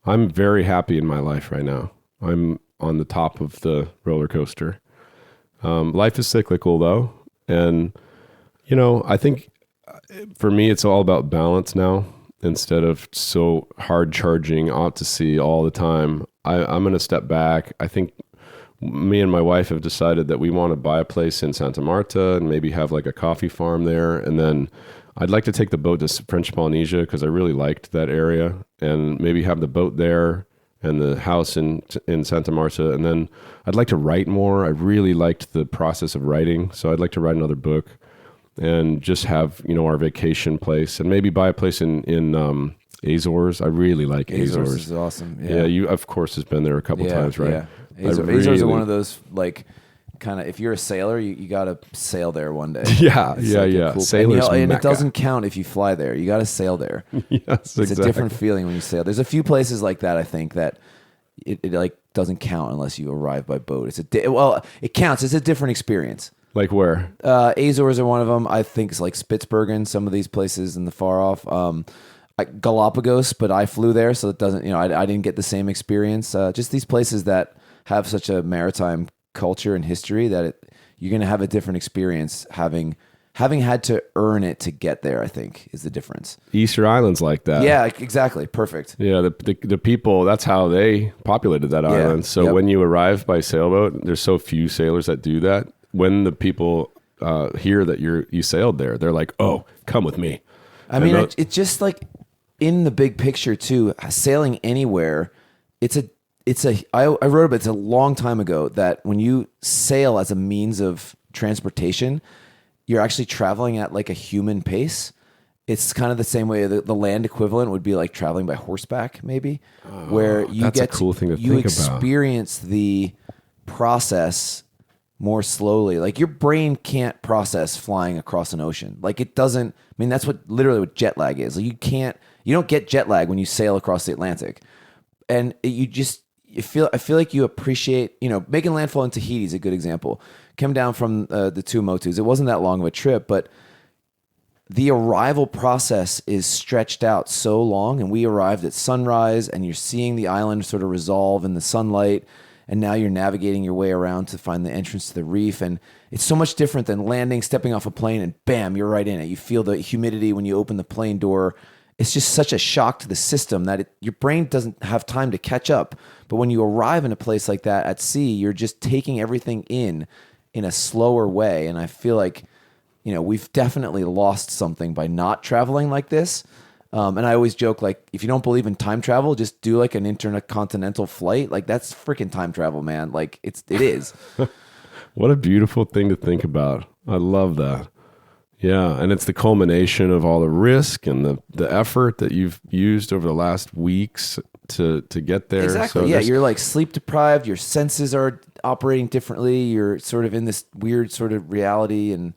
I'm very happy in my life right now. I'm on the top of the roller coaster. Life is cyclical though. And, you know, I think for me, it's all about balance now. Instead of so hard charging out to sea all the time, I'm going to step back. I think me and my wife have decided that we want to buy a place in Santa Marta and maybe have like a coffee farm there. And then I'd like to take the boat to French Polynesia because I really liked that area, and maybe have the boat there and the house in Santa Marta. And then I'd like to write more. I really liked the process of writing. So I'd like to write another book and just have, you know, our vacation place, and maybe buy a place in Azores. I really like Azores. Azores is awesome. Yeah, you of course has been there a couple times, right? Yeah. Azores are one of those, like, kind of, if you're a sailor, you got to sail there one day. Yeah, it's yeah, like yeah. Cool, Sailor's and Mecca. It doesn't count if you fly there. You got to sail there. Yes, it's exactly. a different feeling when you sail. There's a few places like that, I think, that it like doesn't count unless you arrive by boat. Well, it counts. It's a different experience. Like where? Azores are one of them. I think it's like Spitsbergen, some of these places in the far off. Galapagos, but I flew there, so it doesn't, you know, I didn't get the same experience. Just these places that have such a maritime culture and history that you're going to have a different experience having had to earn it to get there, I think, is the difference. Easter Island's like that. Yeah, exactly. Perfect. Yeah, the people, that's how they populated that island. So when you arrive by sailboat, there's so few sailors that do that. When the people hear that you sailed there, they're like, oh, come with me. I mean, it's just like in the big picture too, sailing anywhere, I wrote about it's a long time ago that when you sail as a means of transportation, you're actually traveling at like a human pace. It's kind of the same way the land equivalent would be like traveling by horseback, maybe, where you that's get a cool thing to you think experience the process more slowly. Like, your brain can't process flying across an ocean. Like, it doesn't. I mean, that's literally what jet lag is. Like, you don't get jet lag when you sail across the Atlantic, and I feel like you appreciate, you know, making landfall in Tahiti is a good example. Came down from the Tuamotus. It wasn't that long of a trip, but the arrival process is stretched out so long, and we arrived at sunrise, and you're seeing the island sort of resolve in the sunlight, and now you're navigating your way around to find the entrance to the reef, and it's so much different than landing, stepping off a plane, and bam, you're right in it. You feel the humidity when you open the plane door. It's just such a shock to the system that your brain doesn't have time to catch up. But when you arrive in a place like that at sea, you're just taking everything in a slower way, and I feel like, you know, we've definitely lost something by not traveling like this. And I always joke, like, if you don't believe in time travel, just do like an intercontinental flight. Like, that's freaking time travel, man. Like, it is. What a beautiful thing to think about. I love that. Yeah, and it's the culmination of all the risk and the effort that you've used over the last weeks to get there. Exactly. So yeah, you're like sleep deprived. Your senses are operating differently. You're sort of in this weird sort of reality, and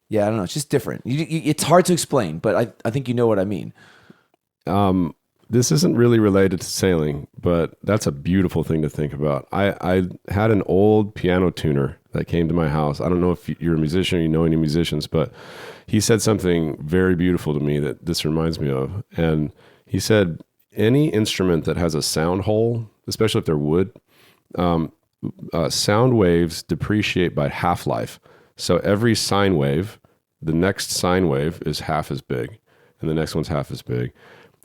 yeah, I don't know. It's just different. It's hard to explain, but I think you know what I mean. This isn't really related to sailing, but that's a beautiful thing to think about. I had an old piano tuner that came to my house. I don't know if you're a musician or you know any musicians, but he said something very beautiful to me that this reminds me of. And he said, any instrument that has a sound hole, especially if they're wood, sound waves depreciate by half-life. So every sine wave, the next sine wave is half as big, and the next one's half as big.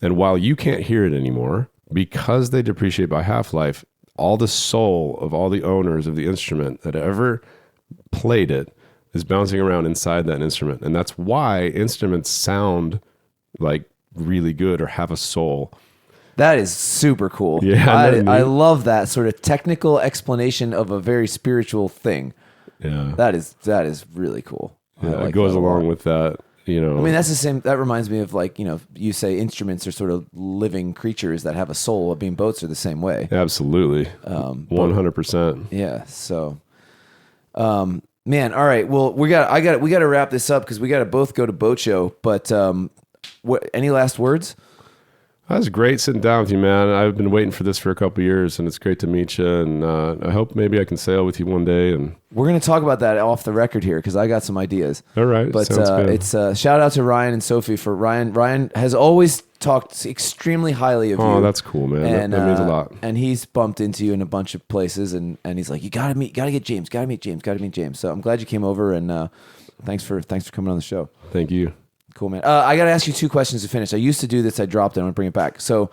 And while you can't hear it anymore, because they depreciate by half-life, all the soul of all the owners of the instrument that ever played it is bouncing around inside that instrument. And that's why instruments sound like really good or have a soul. That is super cool. Yeah, I love that sort of technical explanation of a very spiritual thing. Yeah. That is really cool. I Yeah, like it goes that a lot. along with that, you know. I mean, that's the same. That reminds me of like, you know, you say instruments are sort of living creatures that have a soul. I mean, boats are the same way. Absolutely. 100%. Yeah. So, man, all right. Well, we got to wrap this up because we got to both go to boat show. But any last words? That was great sitting down with you, man. I've been waiting for this for a couple of years, and it's great to meet you. And I hope maybe I can sail with you one day. And we're going to talk about that off the record here because I got some ideas. all right, But sounds good. it's shout out to Ryan and Sophie for Ryan. Ryan has always talked extremely highly of you. Oh, that's cool, man. And, that means a lot. And he's bumped into you in a bunch of places, and he's like, you gotta get James, gotta meet James. So I'm glad you came over, and thanks for coming on the show. Thank you. Cool, man. I got to ask you 2 questions to finish. I used to do this. I dropped it. I'm going to bring it back. So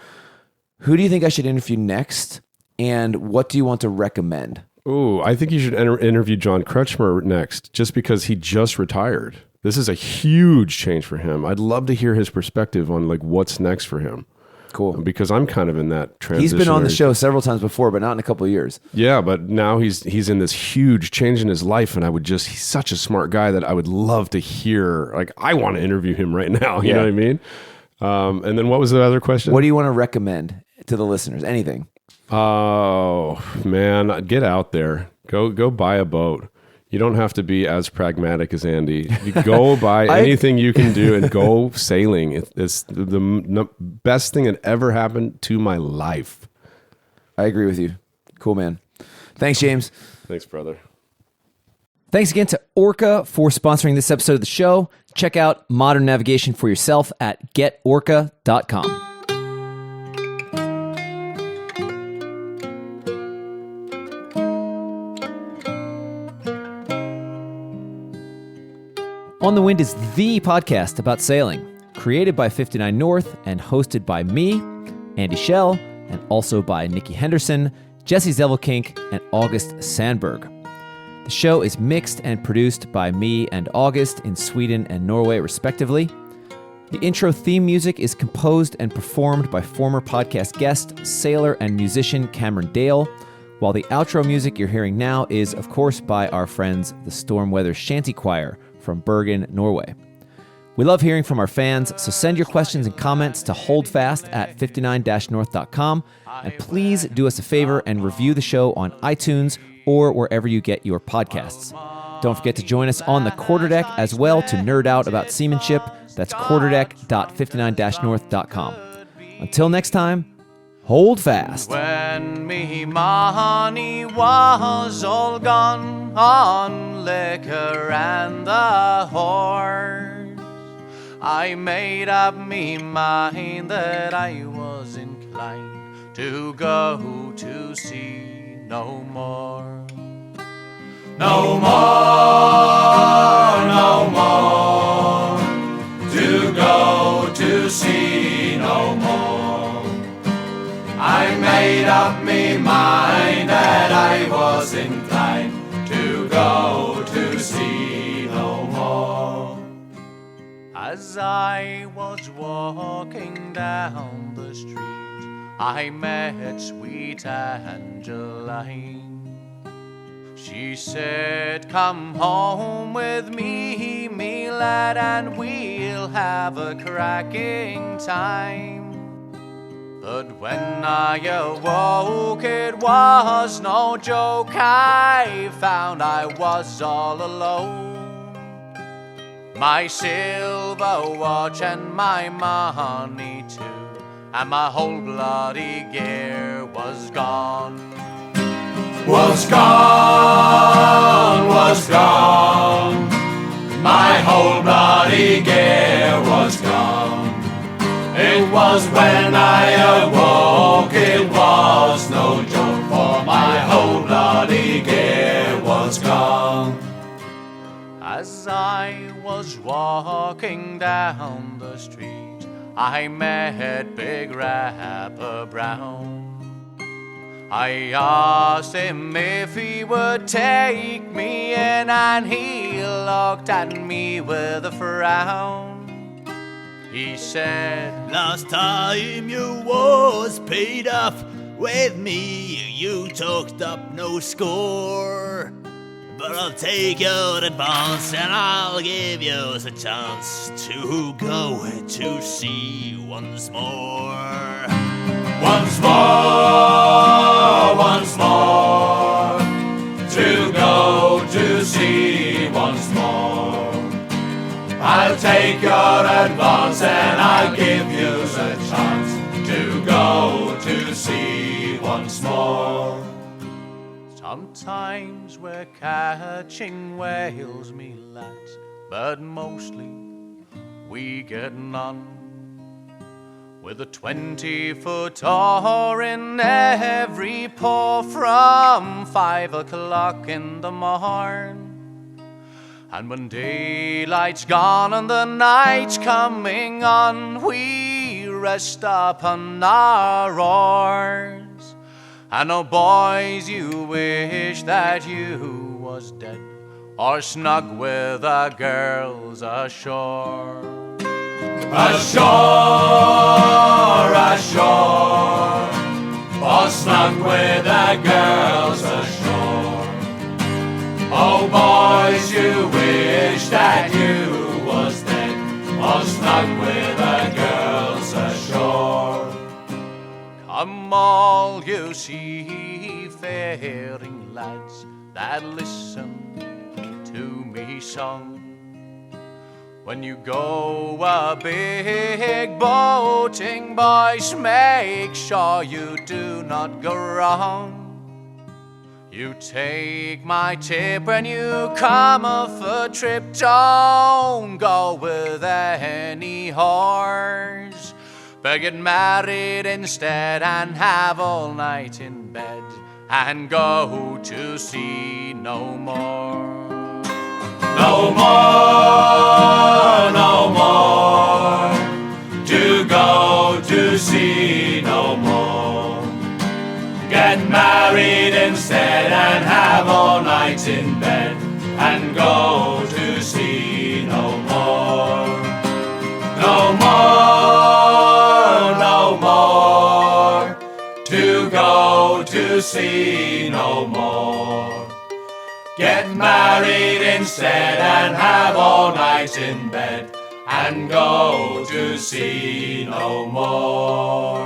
who do you think I should interview next? And what do you want to recommend? Ooh, I think you should interview John Kretschmer next, just because he just retired. This is a huge change for him. I'd love to hear his perspective on like what's next for him. Cool. Because I'm kind of in that transition. He's been on the show several times before, but not in a couple of years. Yeah, but now he's in this huge change in his life, and he's such a smart guy that I would love to hear. Like, I want to interview him right now. You know what I mean? And then what was the other question? What do you want to recommend to the listeners? Anything? Oh man, get out there. Go buy a boat. You don't have to be as pragmatic as Andy. You go buy anything you can do and go sailing. It's the best thing that ever happened to my life. I agree with you. Cool, man. Thanks, James. Thanks, brother. Thanks again to Orca for sponsoring this episode of the show. Check out modern navigation for yourself at getorca.com. On the Wind is the podcast about sailing, created by 59 North and hosted by me, Andy Schell, and also by Nikki Henderson, Jesse Zevelkink, and August Sandberg. The show is mixed and produced by me and August in Sweden and Norway, respectively. The intro theme music is composed and performed by former podcast guest, sailor, and musician Cameron Dale, while the outro music you're hearing now is, of course, by our friends, the Stormweather Shanty Choir from Bergen, Norway. We love hearing from our fans, so send your questions and comments to holdfast@59-north.com, and please do us a favor and review the show on iTunes or wherever you get your podcasts. Don't forget to join us on the Quarterdeck as well to nerd out about seamanship. That's quarterdeck.59-north.com. Until next time, hold fast. When me money was all gone on liquor and the horse, I made up me mind that I was inclined to go to sea no more. No more, no more, to go to sea no more. I made up me mind that I was inclined to go to sea no more. As I was walking down the street, I met sweet Angeline. She said, come home with me, me lad, and we'll have a cracking time. But when I awoke, it was no joke. I found I was all alone. My silver watch and my money too, and my whole bloody gear was gone. Was gone, was gone. My whole bloody gear was gone. It was when I awoke, it was no joke, for my whole bloody gear was gone. As I was walking down the street, I met Big Rapper Brown. I asked him if he would take me in, and he looked at me with a frown. He said, last time you was paid up with me, you took up no score. But I'll take your advance and I'll give you a chance to go to sea once more. once more, to go to sea once more. I'll take your advance and I'll give you a chance to go to sea once more. Sometimes we're catching whales, me lads, but mostly we get none. With a 20-foot oar in every paw from 5 o'clock in the morn. And when daylight's gone and the night's coming on, we rest upon our oars. And oh boys, you wish that you was dead or snug with the girls ashore. Ashore, ashore, or snug with the girls ashore. Oh boys, you wish that you was dead or snug with the girls ashore. Come all you seafaring lads that listen to me song. When you go a big boating, boys, make sure you do not go wrong. You take my tip when you come off a trip, don't go with any horse. But get married instead and have all night in bed and go to sea no more. No more, no more, to go to sea no more. Get married instead and have all night in bed and go to sea no more. No more, no more, to go to sea no more. Get married instead and have all night in bed and go to sea no more.